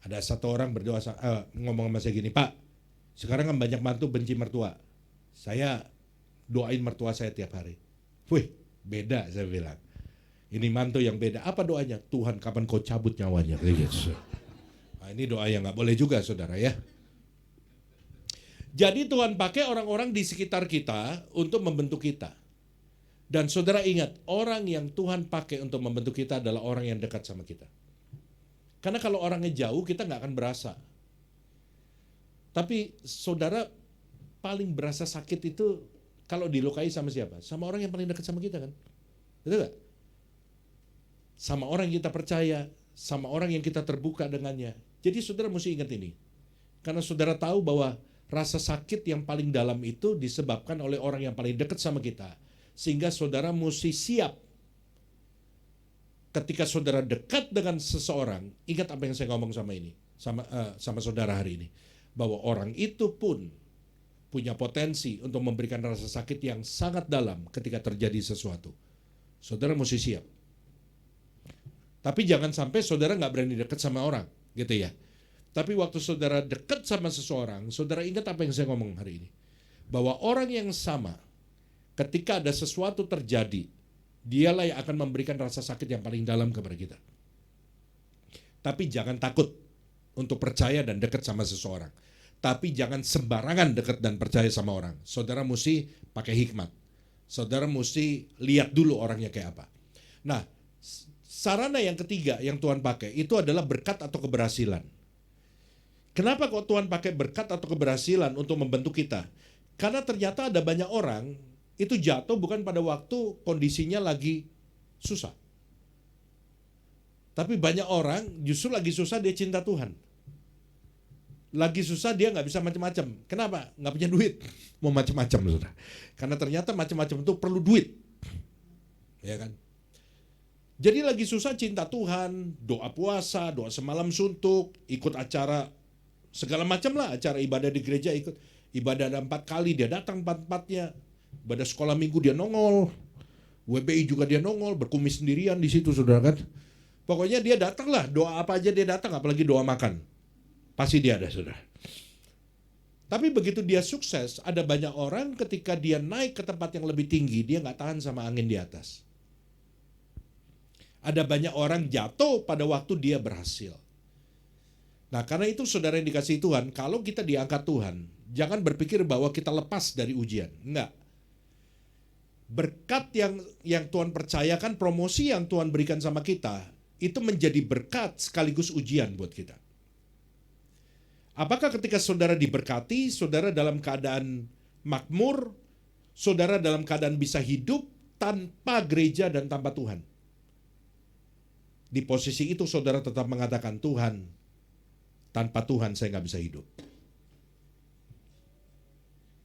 S2: Ada satu orang berdoa, ngomong sama saya gini, Pak, sekarang kan banyak mantu benci mertua. Saya doain mertua saya tiap hari. Wih, beda saya bilang. Ini mantu yang beda. Apa doanya? Tuhan, kapan kau cabut nyawanya? Nah, ini doa yang nggak boleh juga, saudara ya. Jadi Tuhan pakai orang-orang di sekitar kita untuk membentuk kita. Dan saudara ingat, orang yang Tuhan pakai untuk membentuk kita adalah orang yang dekat sama kita. Karena kalau orangnya jauh, kita nggak akan berasa. Tapi saudara paling berasa sakit itu kalau dilukai sama siapa? Sama orang yang paling dekat sama kita kan? Betul nggak? Sama orang yang kita percaya, sama orang yang kita terbuka dengannya. Jadi saudara mesti ingat ini. Karena saudara tahu bahwa rasa sakit yang paling dalam itu disebabkan oleh orang yang paling dekat sama kita. Sehingga saudara mesti siap. Ketika saudara dekat dengan seseorang, ingat apa yang saya ngomong sama saudara hari ini. Bahwa orang itu pun punya potensi untuk memberikan rasa sakit yang sangat dalam ketika terjadi sesuatu. Saudara mesti siap. Tapi jangan sampai saudara nggak berani dekat sama orang, gitu ya. Tapi waktu saudara dekat sama seseorang, saudara ingat apa yang saya ngomong hari ini. Bahwa orang yang sama, ketika ada sesuatu terjadi, dialah yang akan memberikan rasa sakit yang paling dalam kepada kita. Tapi jangan takut untuk percaya dan dekat sama seseorang. Tapi jangan sembarangan dekat dan percaya sama orang. Saudara mesti pakai hikmat. Saudara mesti lihat dulu orangnya kayak apa. Nah, sarana yang ketiga yang Tuhan pakai itu adalah berkat atau keberhasilan. Kenapa kok Tuhan pakai berkat atau keberhasilan untuk membentuk kita? Karena ternyata ada banyak orang itu jatuh bukan pada waktu kondisinya lagi susah. Tapi banyak orang justru lagi susah dia cinta Tuhan. Lagi susah dia nggak bisa macam-macam. Kenapa? Nggak punya duit. Mau macam-macam, saudara. Karena ternyata macam-macam itu perlu duit. Ya kan? Jadi lagi susah cinta Tuhan, doa puasa, doa semalam suntuk, ikut acara segala macam lah, acara ibadah di gereja ikut. Ibadah ada 4 kali, dia datang 4-4-nya. Ibadah sekolah minggu dia nongol. WBI juga dia nongol, berkumis sendirian di situ, saudara kan. Pokoknya dia datang lah, doa apa aja dia datang, apalagi doa makan. Pasti dia ada, saudara. Tapi begitu dia sukses, ada banyak orang ketika dia naik ke tempat yang lebih tinggi, dia nggak tahan sama angin di atas. Ada banyak orang jatuh pada waktu dia berhasil. Nah, karena itu saudara yang dikasihi Tuhan, kalau kita diangkat Tuhan, jangan berpikir bahwa kita lepas dari ujian. Enggak. Berkat yang Tuhan percayakan, promosi yang Tuhan berikan sama kita, itu menjadi berkat sekaligus ujian buat kita. Apakah ketika saudara diberkati, saudara dalam keadaan makmur, saudara dalam keadaan bisa hidup tanpa gereja dan tanpa Tuhan? Di posisi itu saudara tetap mengatakan, Tuhan, Tanpa Tuhan saya nggak bisa hidup.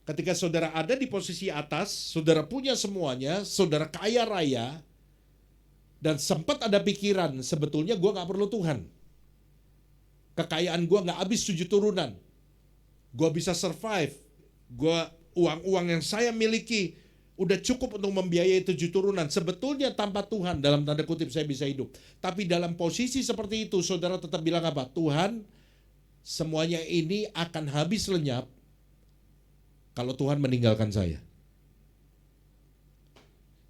S2: Ketika saudara ada di posisi atas, saudara punya semuanya, saudara kaya raya, dan sempat ada pikiran, sebetulnya gue nggak perlu Tuhan. Kekayaan gue nggak habis 7 turunan. Gue bisa survive. Uang-uang yang saya miliki udah cukup untuk membiayai 7 turunan. Sebetulnya tanpa Tuhan, dalam tanda kutip, saya bisa hidup. Tapi dalam posisi seperti itu, saudara tetap bilang apa? Tuhan, semuanya ini akan habis lenyap kalau Tuhan meninggalkan saya.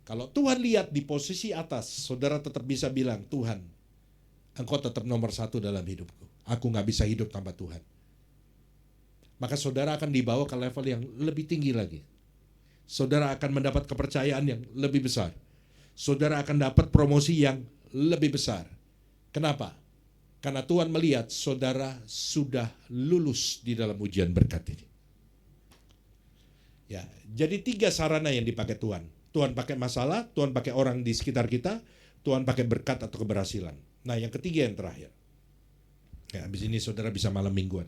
S2: Kalau Tuhan lihat di posisi atas, saudara tetap bisa bilang, Tuhan, Engkau tetap nomor 1 dalam hidupku. Aku gak bisa hidup tanpa Tuhan. Maka saudara akan dibawa ke level yang lebih tinggi lagi. Saudara akan mendapat kepercayaan yang lebih besar. Saudara akan dapat promosi yang lebih besar. Kenapa? Karena Tuhan melihat saudara sudah lulus di dalam ujian berkat ini. Ya, jadi 3 sarana yang dipakai Tuhan. Tuhan pakai masalah, Tuhan pakai orang di sekitar kita, Tuhan pakai berkat atau keberhasilan. Nah, yang ketiga yang terakhir. Ya, habis ini saudara bisa malam mingguan.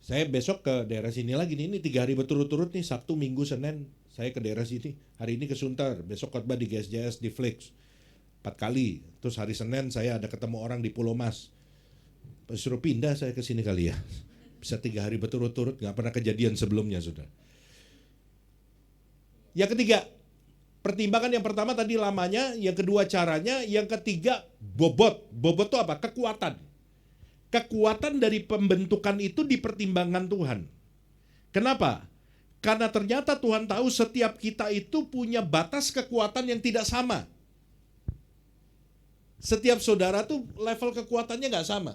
S2: Saya besok ke daerah sini lagi nih, ini 3 hari berturut-turut nih, Sabtu, Minggu, Senin, saya ke daerah sini. Hari ini ke Sunter, besok khotbah di GSJS, di Flix, 4 kali. Terus hari Senin saya ada ketemu orang di Pulau Mas. Suruh pindah saya ke sini kali ya. Bisa 3 hari berturut-turut, gak pernah kejadian sebelumnya, saudara. Yang ketiga, pertimbangan yang pertama tadi lamanya, yang kedua caranya, yang ketiga bobot. Bobot itu apa? Kekuatan. Kekuatan dari pembentukan itu dipertimbangkan Tuhan. Kenapa? Karena ternyata Tuhan tahu setiap kita itu punya batas kekuatan yang tidak sama. Setiap saudara tuh level kekuatannya nggak sama.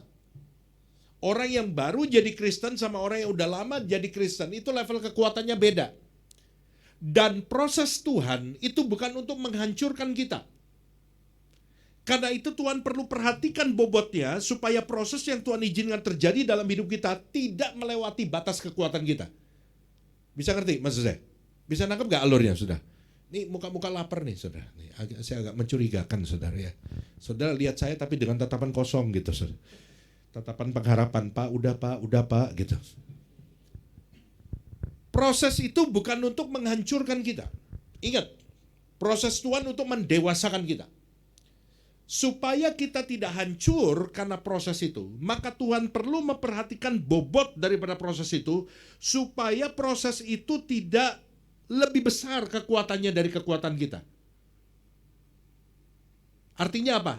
S2: Orang yang baru jadi Kristen sama orang yang udah lama jadi Kristen, itu level kekuatannya beda. Dan proses Tuhan itu bukan untuk menghancurkan kita. Karena itu Tuhan perlu perhatikan bobotnya supaya proses yang Tuhan izinkan terjadi dalam hidup kita tidak melewati batas kekuatan kita. Bisa ngerti maksud saya? Bisa nangkep gak alurnya, sudah? Ini muka-muka lapar nih, saudara. Saya agak mencurigakan, saudara ya. Saudara lihat saya tapi dengan tatapan kosong gitu, saudara. Tatapan pengharapan, Pak, udah Pak, gitu. Proses itu bukan untuk menghancurkan kita. Ingat, proses Tuhan untuk mendewasakan kita. Supaya kita tidak hancur karena proses itu, maka Tuhan perlu memperhatikan bobot daripada proses itu, supaya proses itu tidak lebih besar kekuatannya dari kekuatan kita. Artinya apa?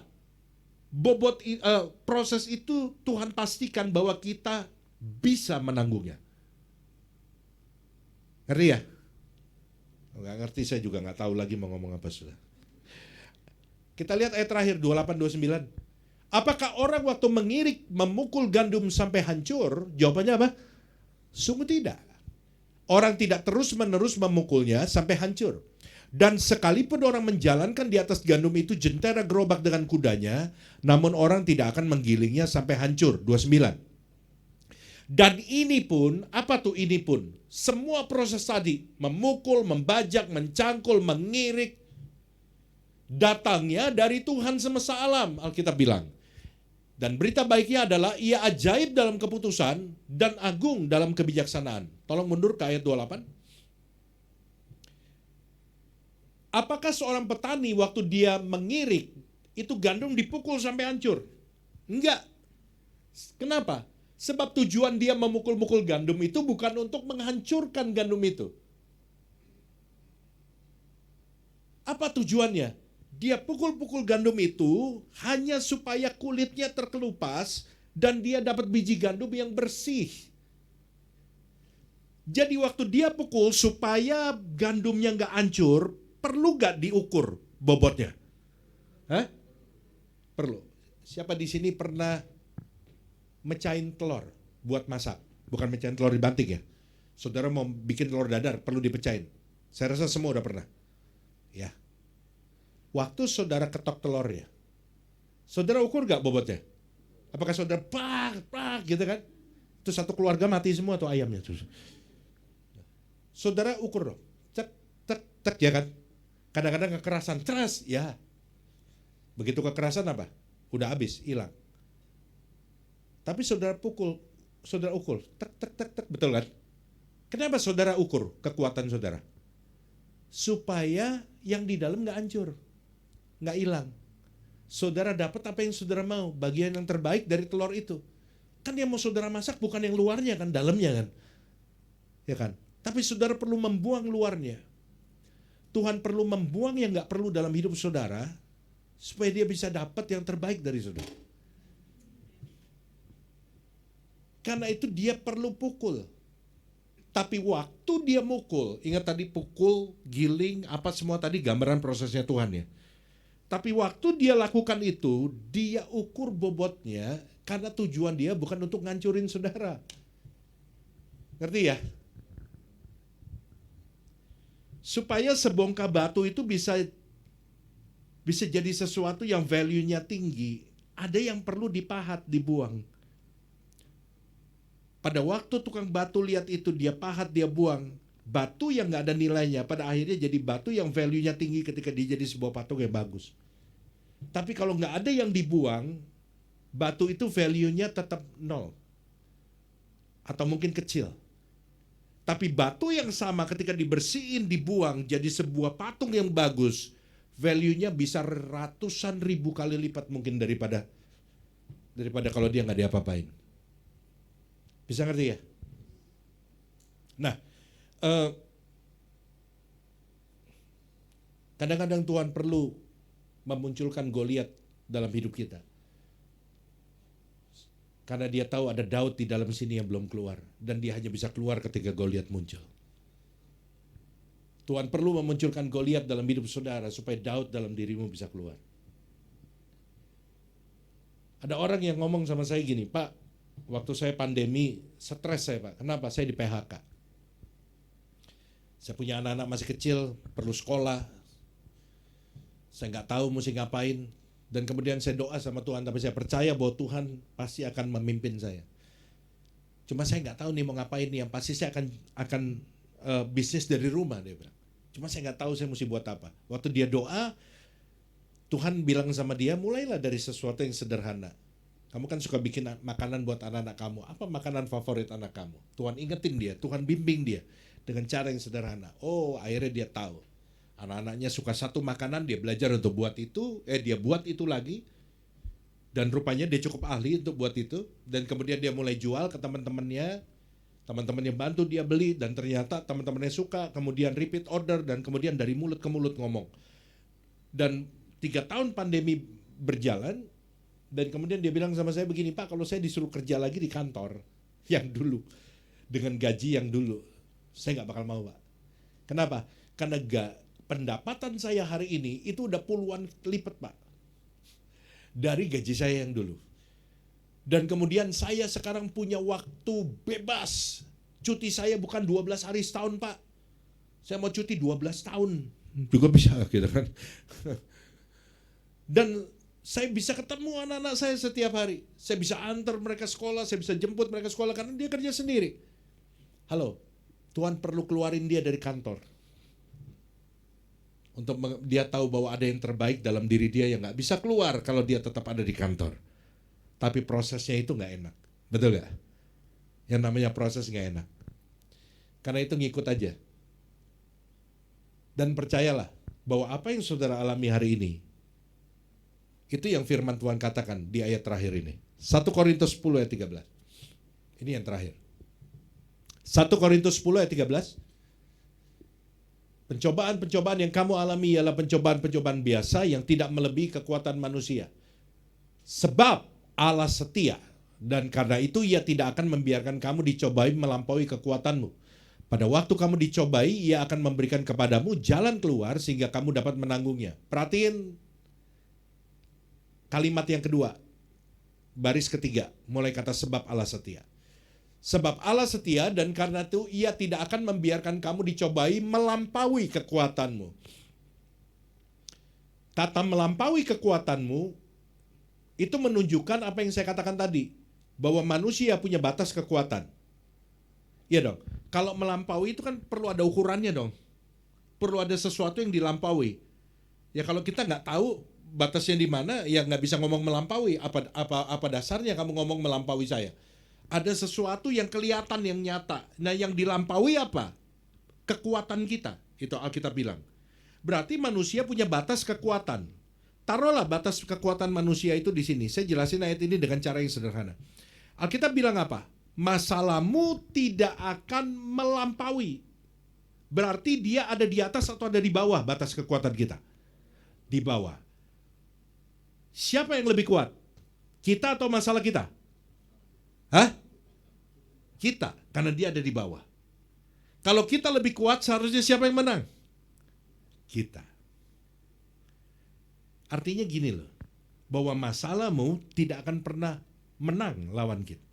S2: Proses itu Tuhan pastikan bahwa kita bisa menanggungnya. Ngerti ya? Nggak ngerti, saya juga nggak tahu lagi mau ngomong apa sudah. Kita lihat ayat terakhir 28-29. Apakah orang waktu mengirik memukul gandum sampai hancur? Jawabannya apa? Sungguh tidak. Orang tidak terus-menerus memukulnya sampai hancur. Dan sekalipun orang menjalankan di atas gandum itu jentera gerobak dengan kudanya, namun orang tidak akan menggilingnya sampai hancur. 29. Dan ini pun, apa tuh ini pun? Semua proses tadi, memukul, membajak, mencangkul, mengirik, datangnya dari Tuhan semesta alam, Alkitab bilang. Dan berita baiknya adalah ia ajaib dalam keputusan dan agung dalam kebijaksanaan. Tolong mundur ke ayat 28. Apakah seorang petani waktu dia mengirik, itu gandum dipukul sampai hancur? Enggak. Kenapa? Sebab tujuan dia memukul-mukul gandum itu bukan untuk menghancurkan gandum itu. Apa tujuannya? Dia pukul-pukul gandum itu hanya supaya kulitnya terkelupas dan dia dapat biji gandum yang bersih. Jadi waktu dia pukul supaya gandumnya nggak hancur, perlu nggak diukur bobotnya? Hah? Perlu. Siapa di sini pernah mecahin telur buat masak? Bukan mecahin telur dibanting ya? Saudara mau bikin telur dadar, perlu dipecahin. Saya rasa semua udah pernah. Ya. Waktu saudara ketok telurnya, saudara ukur gak bobotnya? Apakah saudara pak gitu kan? Itu satu keluarga mati semua tuh ayamnya. Saudara ukur dong, cek ya kan? Kadang-kadang kekerasan, teras ya. Begitu kekerasan apa? udah habis, hilang. Tapi saudara ukur, tek tek tek tek, betul kan? Kenapa saudara ukur kekuatan saudara? Supaya yang di dalam nggak hancur, nggak hilang. Saudara dapat apa yang saudara mau, bagian yang terbaik dari telur itu. Kan yang mau saudara masak bukan yang luarnya kan, dalamnya kan, ya kan? Tapi saudara perlu membuang luarnya. Tuhan perlu membuang yang nggak perlu dalam hidup saudara, supaya dia bisa dapat yang terbaik dari saudara. Karena itu dia perlu pukul. Tapi waktu dia mukul, ingat tadi pukul, giling, apa semua tadi gambaran prosesnya Tuhan ya. Tapi waktu dia lakukan itu, dia ukur bobotnya karena tujuan dia bukan untuk ngancurin saudara. Ngerti ya? Supaya sebongkah batu itu bisa jadi sesuatu yang value-nya tinggi, ada yang perlu dipahat, dibuang. Pada waktu tukang batu lihat itu, dia pahat, dia buang. Batu yang gak ada nilainya, pada akhirnya jadi batu yang value-nya tinggi ketika dia jadi sebuah patung yang bagus. Tapi kalau gak ada yang dibuang, batu itu value-nya tetap nol. Atau mungkin kecil. Tapi batu yang sama ketika dibersihin, dibuang, jadi sebuah patung yang bagus, value-nya bisa ratusan ribu kali lipat mungkin daripada kalau dia gak diapa-apain. Bisa ngerti ya? Nah, kadang-kadang Tuhan perlu memunculkan Goliat dalam hidup kita. Karena dia tahu ada Daud di dalam sini yang belum keluar. Dan dia hanya bisa keluar ketika Goliat muncul. Tuhan perlu memunculkan Goliat dalam hidup saudara supaya Daud dalam dirimu bisa keluar. Ada orang yang ngomong sama saya gini, Pak, waktu saya pandemi, stres saya Pak. Kenapa? Saya di PHK. Saya punya anak-anak masih kecil, perlu sekolah. Saya nggak tahu mesti ngapain. Dan kemudian saya doa sama Tuhan, tapi saya percaya bahwa Tuhan pasti akan memimpin saya. Cuma saya nggak tahu nih mau ngapain nih. Yang pasti saya akan bisnis dari rumah, dia bilang. Cuma saya nggak tahu saya mesti buat apa. Waktu dia doa, Tuhan bilang sama dia, mulailah dari sesuatu yang sederhana. Kamu kan suka bikin makanan buat anak-anak kamu. Apa makanan favorit anak kamu? Tuhan ingetin dia, Tuhan bimbing dia dengan cara yang sederhana. Oh, akhirnya dia tahu. Anak-anaknya suka satu makanan, dia belajar untuk buat itu, dia buat itu lagi. Dan rupanya dia cukup ahli untuk buat itu. Dan kemudian dia mulai jual ke teman-temannya. Teman-temannya bantu dia beli, dan ternyata teman-temannya suka. Kemudian repeat order, dan kemudian dari mulut ke mulut ngomong. Dan 3 tahun pandemi berjalan, dan kemudian dia bilang sama saya begini, Pak, kalau saya disuruh kerja lagi di kantor yang dulu, dengan gaji yang dulu, saya nggak bakal mau, Pak. Kenapa? Karena pendapatan saya hari ini itu udah puluhan lipat, Pak, dari gaji saya yang dulu. Dan kemudian saya sekarang punya waktu bebas. Cuti saya bukan 12 hari setahun, Pak. Saya mau cuti 12 tahun. Juga bisa gitu kan. Dan saya bisa ketemu anak-anak saya setiap hari. Saya bisa antar mereka sekolah, saya bisa jemput mereka sekolah karena dia kerja sendiri. Halo, Tuhan perlu keluarin dia dari kantor. Untuk dia tahu bahwa ada yang terbaik dalam diri dia yang gak bisa keluar kalau dia tetap ada di kantor. Tapi prosesnya itu gak enak. Betul gak? Yang namanya proses gak enak. Karena itu ngikut aja. Dan percayalah bahwa apa yang saudara alami hari ini, itu yang firman Tuhan katakan di ayat terakhir ini. 1 Korintus 10 ayat 13. Ini yang terakhir. 1 Korintus 10 ayat 13. Pencobaan-pencobaan yang kamu alami ialah pencobaan-pencobaan biasa yang tidak melebihi kekuatan manusia. Sebab Allah setia, dan karena itu Ia tidak akan membiarkan kamu dicobai melampaui kekuatanmu. Pada waktu kamu dicobai, Ia akan memberikan kepadamu jalan keluar sehingga kamu dapat menanggungnya. Perhatiin kalimat yang kedua, baris ketiga, mulai kata sebab Allah setia. Sebab Allah setia dan karena itu Ia tidak akan membiarkan kamu dicobai melampaui kekuatanmu. Kata melampaui kekuatanmu itu menunjukkan apa yang saya katakan tadi, bahwa manusia punya batas kekuatan. Iya dong. Kalau melampaui itu kan perlu ada ukurannya dong. Perlu ada sesuatu yang dilampaui. Ya kalau kita nggak tahu batasnya di mana? Ya nggak bisa ngomong melampaui. Apa dasarnya kamu ngomong melampaui saya? Ada sesuatu yang kelihatan, yang nyata. Nah, yang dilampaui apa? Kekuatan kita. Itu Alkitab bilang. Berarti manusia punya batas kekuatan. Taruhlah batas kekuatan manusia itu di sini. Saya jelasin ayat ini dengan cara yang sederhana. Alkitab bilang apa? Masalahmu tidak akan melampaui. Berarti dia ada di atas atau ada di bawah batas kekuatan kita? Di bawah. Siapa yang lebih kuat? Kita atau masalah kita? Hah? Kita, karena dia ada di bawah. Kalau kita lebih kuat, seharusnya siapa yang menang? Kita. Artinya gini loh, bahwa masalahmu tidak akan pernah menang lawan kita.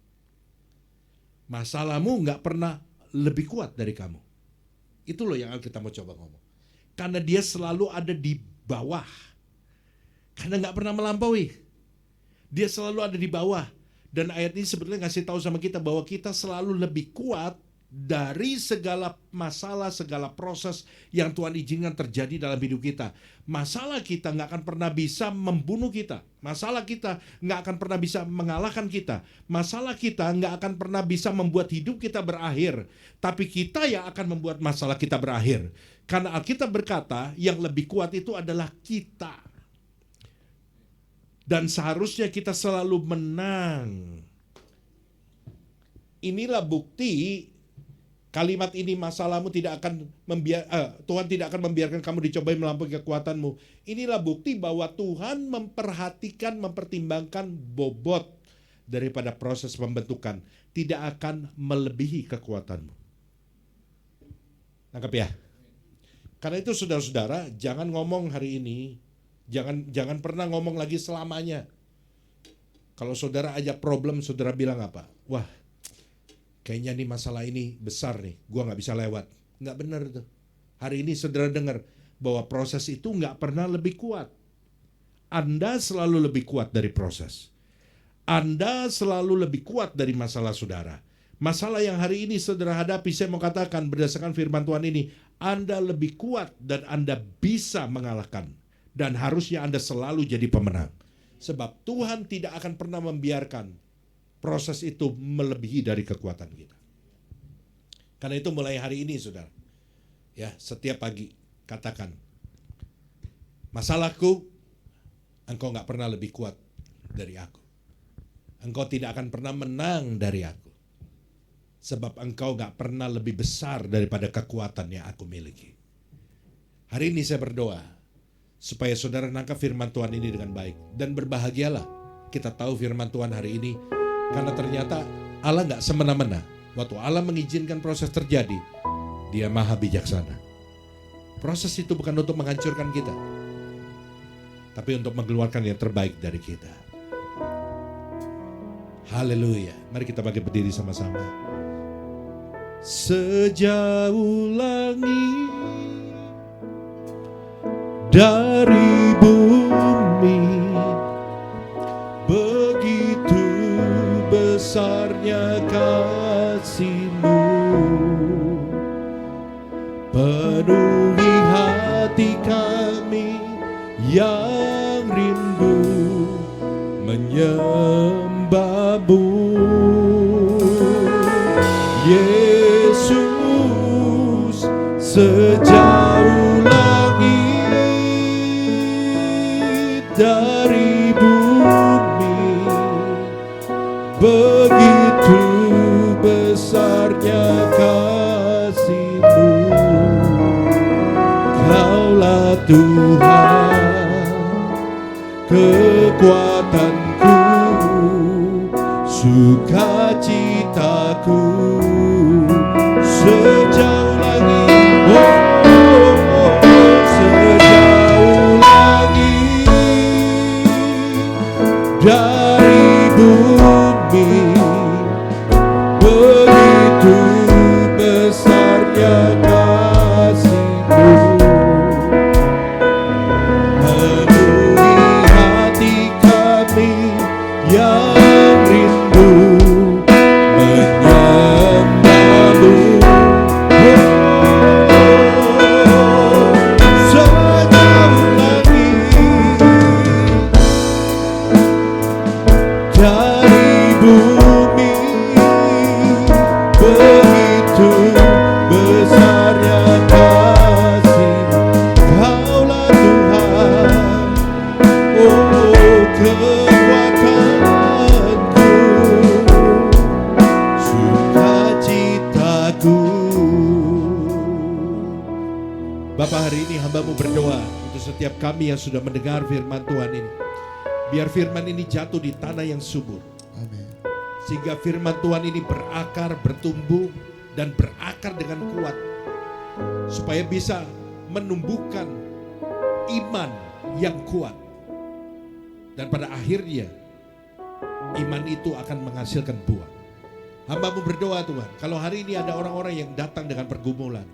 S2: Masalahmu nggak pernah lebih kuat dari kamu. Itu loh yang kita mau coba ngomong. Karena dia selalu ada di bawah. Karena nggak pernah melampaui. Dia selalu ada di bawah. Dan ayat ini sebetulnya ngasih tahu sama kita bahwa kita selalu lebih kuat dari segala masalah, segala proses yang Tuhan izinkan terjadi dalam hidup kita. Masalah kita nggak akan pernah bisa membunuh kita. Masalah kita nggak akan pernah bisa mengalahkan kita. Masalah kita nggak akan pernah bisa membuat hidup kita berakhir. Tapi kita yang akan membuat masalah kita berakhir. Karena Alkitab berkata yang lebih kuat itu adalah kita. Dan seharusnya kita selalu menang. Inilah bukti kalimat ini, masalahmu tidak akan Tuhan tidak akan membiarkan kamu dicobai melampaui kekuatanmu. Inilah bukti bahwa Tuhan memperhatikan, mempertimbangkan bobot daripada proses pembentukan. Tidak akan melebihi kekuatanmu. Nangkep ya? Karena itu saudara-saudara, jangan ngomong hari ini, jangan pernah ngomong lagi selamanya. Kalau saudara aja problem, saudara bilang apa? Wah, kayaknya nih masalah ini besar nih, gua nggak bisa lewat. Nggak benar itu. Hari ini saudara dengar bahwa proses itu nggak pernah lebih kuat. Anda selalu lebih kuat dari proses. Anda selalu lebih kuat dari masalah saudara. Masalah yang hari ini saudara hadapi, saya mau katakan berdasarkan firman Tuhan ini, Anda lebih kuat dan Anda bisa mengalahkan. Dan harusnya Anda selalu jadi pemenang. Sebab Tuhan tidak akan pernah membiarkan proses itu melebihi dari kekuatan kita. Karena itu mulai hari ini saudara, ya setiap pagi katakan, masalahku, engkau gak pernah lebih kuat dari aku. Engkau tidak akan pernah menang dari aku. Sebab engkau gak pernah lebih besar daripada kekuatan yang aku miliki. Hari ini saya berdoa, supaya saudara nangkap firman Tuhan ini dengan baik. Dan berbahagialah kita tahu firman Tuhan hari ini. Karena ternyata Allah gak semena-mena. Waktu Allah mengizinkan proses terjadi, Dia maha bijaksana. Proses itu bukan untuk menghancurkan kita, tapi untuk mengeluarkan yang terbaik dari kita. Haleluya. Mari kita bagi berdiri sama-sama. Sejauh langit dari bumi, begitu besarnya kasih-Mu, penuhi hati kami yang rindu menyembah-Mu. Yesus, sejauh langit dari bumi, begitu besarnya kasih-Mu. Kaulah Tuhan, kekuatanku, sukacitaku. Sejauh langit, sejauh langit dari bumi, begitu besarnya kasih-Mu, penuhi hati kami setiap kami yang sudah mendengar firman Tuhan ini. Biar firman ini jatuh di tanah yang subur.
S1: Amin.
S2: Sehingga firman Tuhan ini berakar, bertumbuh, dan berakar dengan kuat. Supaya bisa menumbuhkan iman yang kuat. Dan pada akhirnya, iman itu akan menghasilkan buah. Hamba-Mu berdoa Tuhan, kalau hari ini ada orang-orang yang datang dengan pergumulan.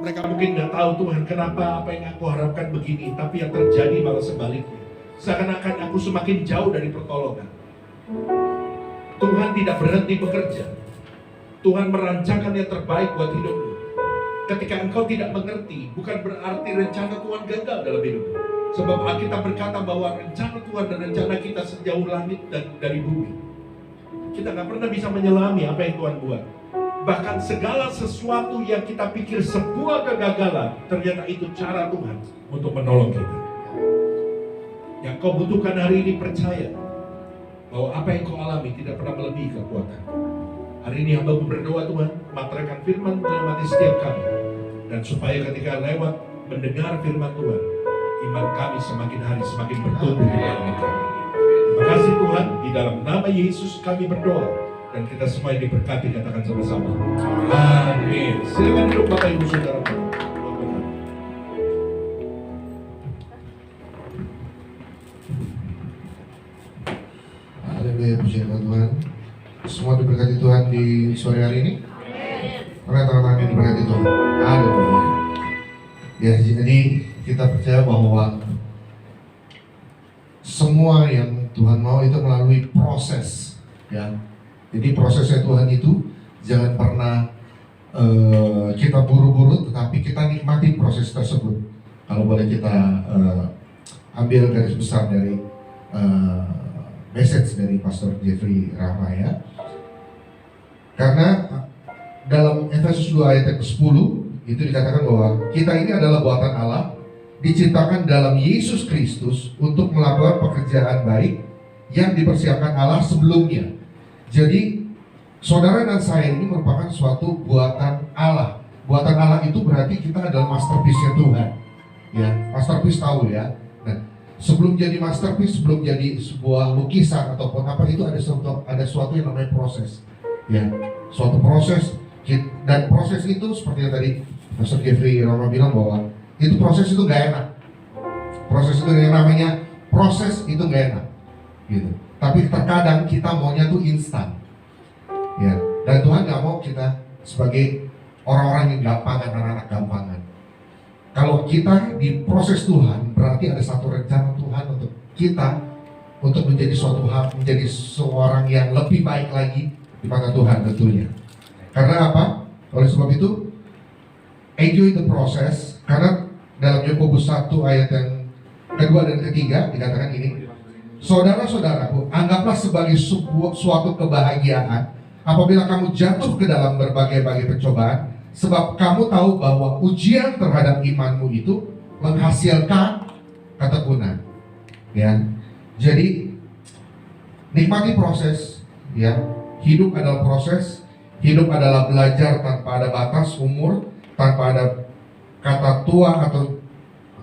S2: Mereka mungkin nggak tahu Tuhan, kenapa apa yang aku harapkan begini, tapi yang terjadi malah sebaliknya. Seakan-akan aku semakin jauh dari pertolongan. Tuhan tidak berhenti bekerja. Tuhan merancangkan yang terbaik buat hidupmu. Ketika engkau tidak mengerti, bukan berarti rencana Tuhan gagal dalam hidupmu. Sebab Alkitab berkata bahwa rencana Tuhan dan rencana kita sejauh langit dan dari bumi. Kita nggak pernah bisa menyelami apa yang Tuhan buat. Bahkan segala sesuatu yang kita pikir sebuah kegagalan, ternyata itu cara Tuhan untuk menolong kita. Yang kau butuhkan hari ini percaya bahwa apa yang kau alami tidak pernah melebihi kekuatan. Hari ini hamba-Mu berdoa Tuhan, materaikan firman dalam hati setiap kami. Dan supaya ketika lewat mendengar firman Tuhan, iman kami semakin hari semakin bertumbuh di dalam kami. Terima kasih Tuhan, di dalam nama Yesus kami berdoa. Dan kita semua yang diberkati, katakan sama-sama. Amin. Silakan duduk Bapak Ibu Saudara.
S1: Haleluya, puji nama Tuhan. Semua diberkati Tuhan di sore hari ini. Karena tangan kami diberkati Tuhan. Haleluya. Ya, jadi kita percaya bahwa semua yang Tuhan mau itu melalui proses, ya. Jadi prosesnya Tuhan itu jangan pernah kita buru-buru, tetapi kita nikmati proses tersebut. Kalau boleh kita ambil garis besar dari message dari Pastor Jeffrey Rahma, ya. Karena dalam Efesus 2 ayat ke-10 itu dikatakan bahwa kita ini adalah buatan Allah, diciptakan dalam Yesus Kristus untuk melakukan pekerjaan baik yang dipersiapkan Allah sebelumnya. Jadi saudara dan saya ini merupakan suatu buatan Allah. Buatan Allah itu berarti kita adalah masterpiece-nya Tuhan. Ya, masterpiece tahu ya. Nah, sebelum jadi masterpiece, sebelum jadi sebuah lukisan ataupun apa, itu ada suatu yang namanya proses. Ya, suatu proses, dan proses itu seperti yang tadi Pastor Jeffrey Rama bilang bahwa itu proses itu gak enak. Proses itu yang namanya proses itu gak enak, gitu. Tapi terkadang kita maunya tuh instan, ya. Dan Tuhan gak mau kita sebagai orang-orang yang gampangan, anak-anak gampangan. Kalau kita di proses Tuhan, berarti ada satu rencana Tuhan untuk kita, untuk menjadi suatu hal, menjadi seorang yang lebih baik lagi di mata Tuhan tentunya. Karena apa? Oleh sebab itu, enjoy the process. Karena dalam Yakobus 1 ayat yang kedua dan ketiga dikatakan ini, saudara-saudaraku, anggaplah sebagai suatu kebahagiaan apabila kamu jatuh ke dalam berbagai-bagai pencobaan, sebab kamu tahu bahwa ujian terhadap imanmu itu menghasilkan ketekunan. Ya, jadi nikmati proses. Ya, hidup adalah proses. Hidup adalah belajar tanpa ada batas umur, tanpa ada kata tua, atau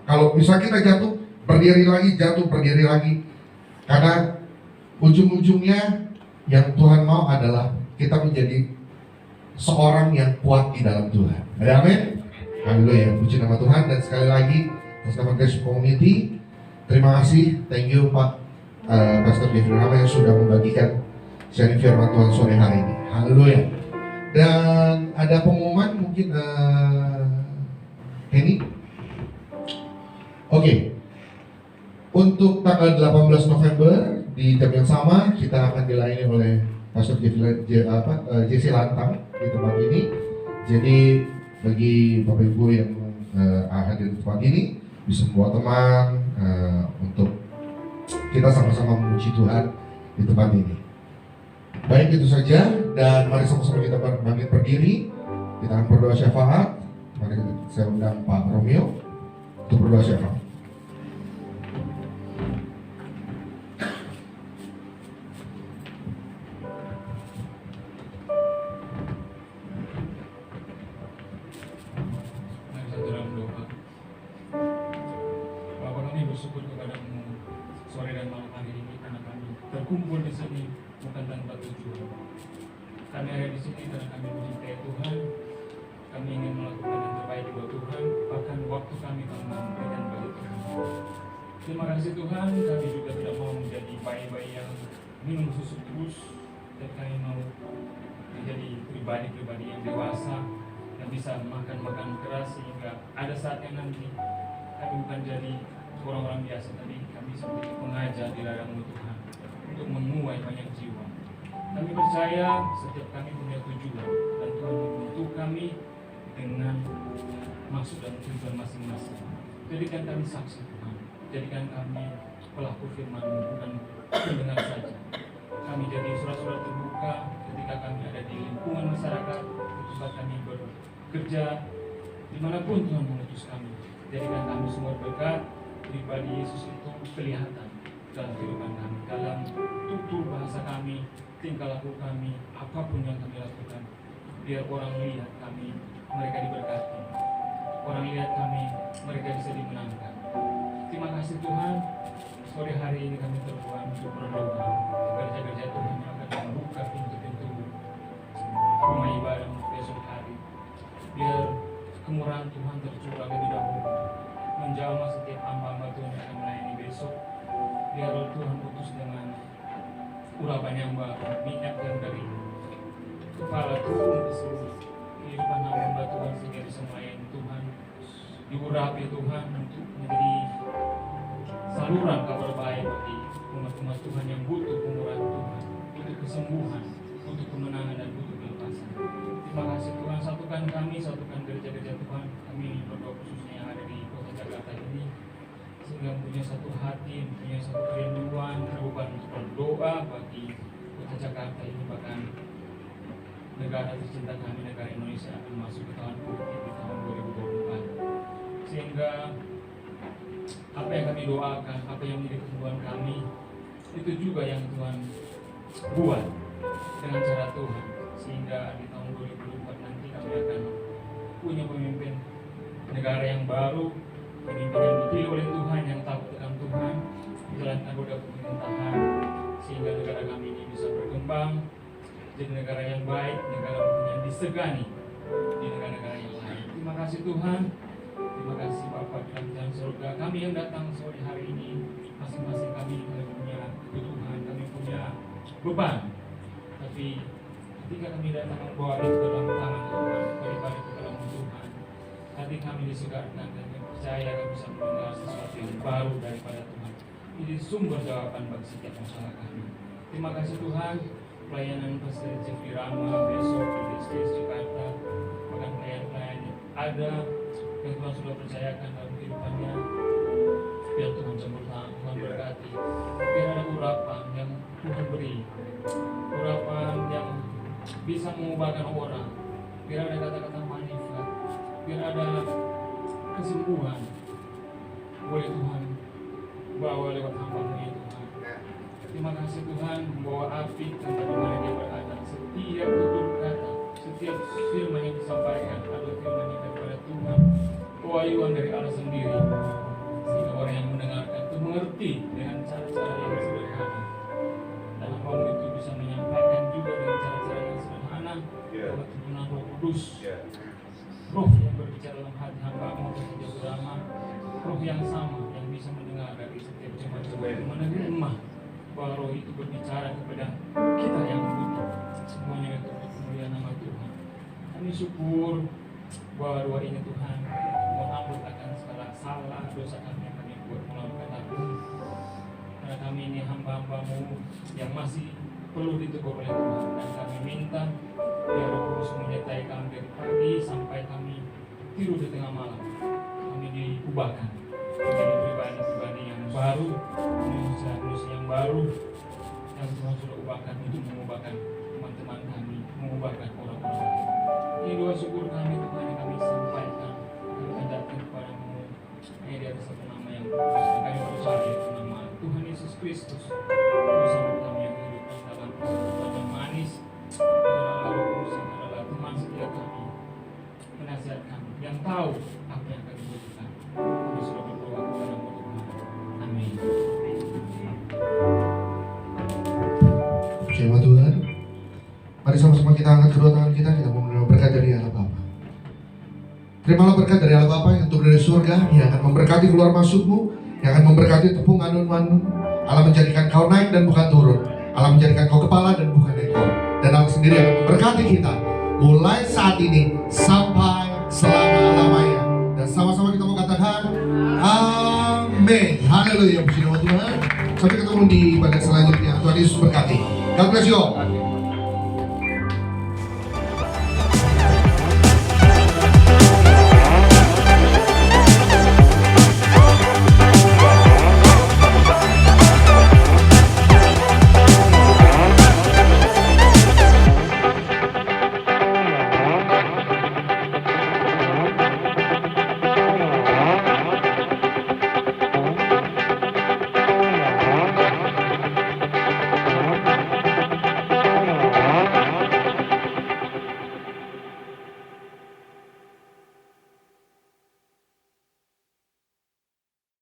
S1: kalau bisa kita jatuh, berdiri lagi, jatuh, berdiri lagi. Karena ujung-ujungnya yang Tuhan mau adalah kita menjadi seorang yang kuat di dalam Tuhan. Ada amin? Haleluya, puji nama Tuhan. Dan sekali lagi atas nama Grace Community, terima kasih, thank you Pak Pastor Jeffrey Rama yang sudah membagikan sharing firman Tuhan sore hari ini. Haleluya. Dan ada pengumuman mungkin Henny. Oke. Untuk tanggal 18 November di jam yang sama kita akan dilayani oleh Pastor Jesse Lantang di tempat ini. Jadi bagi Bapak Ibu yang hadir di tempat ini bisa membawa teman untuk kita sama-sama memuji Tuhan di tempat ini. Baik, itu saja, dan mari sama-sama kita bangkit berdiri. Kita akan berdoa syafaat. Mari saya undang Pak Romeo untuk berdoa syafaat.
S3: bersyukur kepada-Mu sore dan malam hari ini karena kami terkumpul di sini bukan tanpa tujuan. Kami ada di sini karena kami mencintai Tuhan. Kami ingin melakukan yang terbaik buat Tuhan, bahkan waktu kami memberikan bagi Tuhan. Terima kasih Tuhan, kami juga tidak mau menjadi bayi-bayi yang minum susu terus, dan kami mau menjadi pribadi-pribadi yang dewasa, yang bisa makan keras sehingga ada saatnya nanti kami bukan jadi orang-orang biasa, tapi kami seperti pengajar di ladang-Mu Tuhan untuk menuai banyak jiwa. Kami percaya setiap kami punya tujuan dan Tuhan membentuk kami dengan maksud dan tujuan masing-masing. Jadikan kami saksi Tuhan, jadikan kami pelaku firman-Mu, bukan pendengar saja. Kami jadi surat-surat terbuka ketika kami ada di lingkungan masyarakat, di tempat kami bekerja, dimanapun Tuhan mengutus kami. Jadikan kami semua berkat pribadi Yesus itu kelihatan dalam kehidupan kami, dalam tutur bahasa kami, tingkah laku kami, apapun yang kami lakukan. Biar orang lihat kami, mereka diberkati. Orang lihat kami, mereka bisa dimenangkan. Terima kasih Tuhan, sore hari ini kami terbuat untuk berdoa. Gereja-gereja Tuhan yang akan membuka pintu-pintu rumah ibadah besok hari. Biar kemurahan Tuhan tercurah lebih dahulu, menjamah setiap hamba-hamba Tuhan yang akan melayani besok. Biar Roh Tuhan utus dengan urapan yang baru, minyak yang dari kepala Tuhan ke seluruh kehidupan hamba Tuhan sehingga bisa melayani Tuhan, diurapi Tuhan untuk menjadi saluran kabar baik bagi umat-umat Tuhan yang butuh kemurahan Tuhan, butuh kesembuhan, butuh kemenangan dan butuh kelepasan. Terima kasih Tuhan, satukan kami, satukan gereja-gereja Tuhan. Kami berdoa khususnya yang ada di kota Jakarta ini, sehingga punya satu hati, punya satu kerinduan, kerubuhan untuk berdoa bagi kota Jakarta ini, bahkan negara tercinta kami, negara Indonesia akan masuk ke tahun politik di tahun 2024. Sehingga apa yang kami doakan, apa yang menjadi kebutuhan kami, itu juga yang Tuhan buat dengan cara Tuhan. Sehingga di tahun 2024 nanti kami akan punya pemimpin negara yang baru, pemimpin yang dipilih oleh Tuhan, yang takut akan Tuhan, menjalankan roda pemerintahan, sehingga negara kami ini bisa berkembang, jadi negara yang baik, negara yang disegani di negara-negara yang lain. Terima kasih Tuhan, terima kasih Bapa di dalam surga. Kami yang datang sore hari ini, masing-masing kami punya kebutuhan, kami punya beban, tapi ketika kami datang membawa itu ke dalam tangan Tuhan, daripada ke dalam Tuhan, hati kami disegarkan dan kami percaya kami bisa mendengar sesuatu yang baru daripada Tuhan. Ini sumber jawaban bagi setiap masalah kami. Terima kasih Tuhan, pelayanan Pastor Jeffrey Rama besok di STS Jakarta, bahkan pelayan-pelayan yang ada yang Tuhan sudah percayakan dalam kehidupannya. Biar Tuhan campur tangan, Tuhan berkati. Biar ada urapan yang Tuhan beri, urapan yang bisa mengubahkan orang. Biar ada kata-kata manifat, biar ada kesembuhan. Boleh Tuhan bawa lewat hamba-Mu ya Tuhan. Terima kasih Tuhan, membawa api tanpa di mana dia berada. Setiap tutur kata, setiap firman yang disampaikan adalah firman yang daripada Tuhan, pewahyuan dari Allah sendiri, sehingga orang yang mendengarkan itu mengerti dengan cara-cara yang sederhana, dan hamba-Mu itu bisa menyampaikan juga dengan cara-cara yang sederhana lewat tuntunan Roh Kudus, Roh yang berbicara dalam hati hamba-Mu sejak lama, Roh yang sama yang bisa mendengar dari setiap jemaat-jemaat di mana rumah, bahwa Roh itu berbicara kepada kita yang butuh. Semuanya itu kemuliaan nama Tuhan. Kami syukur bahwa doa ini Tuhan mohon ampun akan segala salah dosa kami yang kami buat melalui kata-Mu. Karena kami ini hamba-hamba-Mu yang masih perlu ditegur oleh Tuhan, dan kami minta biar Roh Kudus menyertai kami dari pagi sampai kami tidur di tengah malam. Kami diubahkan menjadi pribadi-pribadi yang baru, manusia yang baru yang Tuhan sudah ubahkan untuk mengubahkan teman-teman kami, mengubahkan orang-orang lain. Ini doa syukur kami Tuhan yang kami sampaikan, kami datang kepada-Mu hanya di atas satu nama yang kudus, dan kami percaya itu nama Tuhan Yesus Kristus, bersama kami yang hidup dalam kehidupan yang manis, adalah Roh Kudus yang adalah teman setia kami, penasihat kami, yang tahu apa yang kami butuhkan. Kami sudah berdoa kepada-Mu Tuhan.
S1: kita angkat kedua tangan kita mau menerima berkat dari Allah Bapa. Terimalah berkat dari Allah Bapa yang turun dari surga, yang akan memberkati keluar masukmu, yang akan memberkati tepung anun-anun. Allah menjadikan kau naik dan bukan turun. Allah menjadikan kau kepala dan bukan ekor. Dan Allah sendiri akan memberkati kita mulai saat ini sampai selama-lamanya. Dan sama-sama kita mau katakan amin. Haleluya, puji nama Tuhan. Sampai ketemu di ibadah selanjutnya. Tuhan Yesus berkati. God bless you all.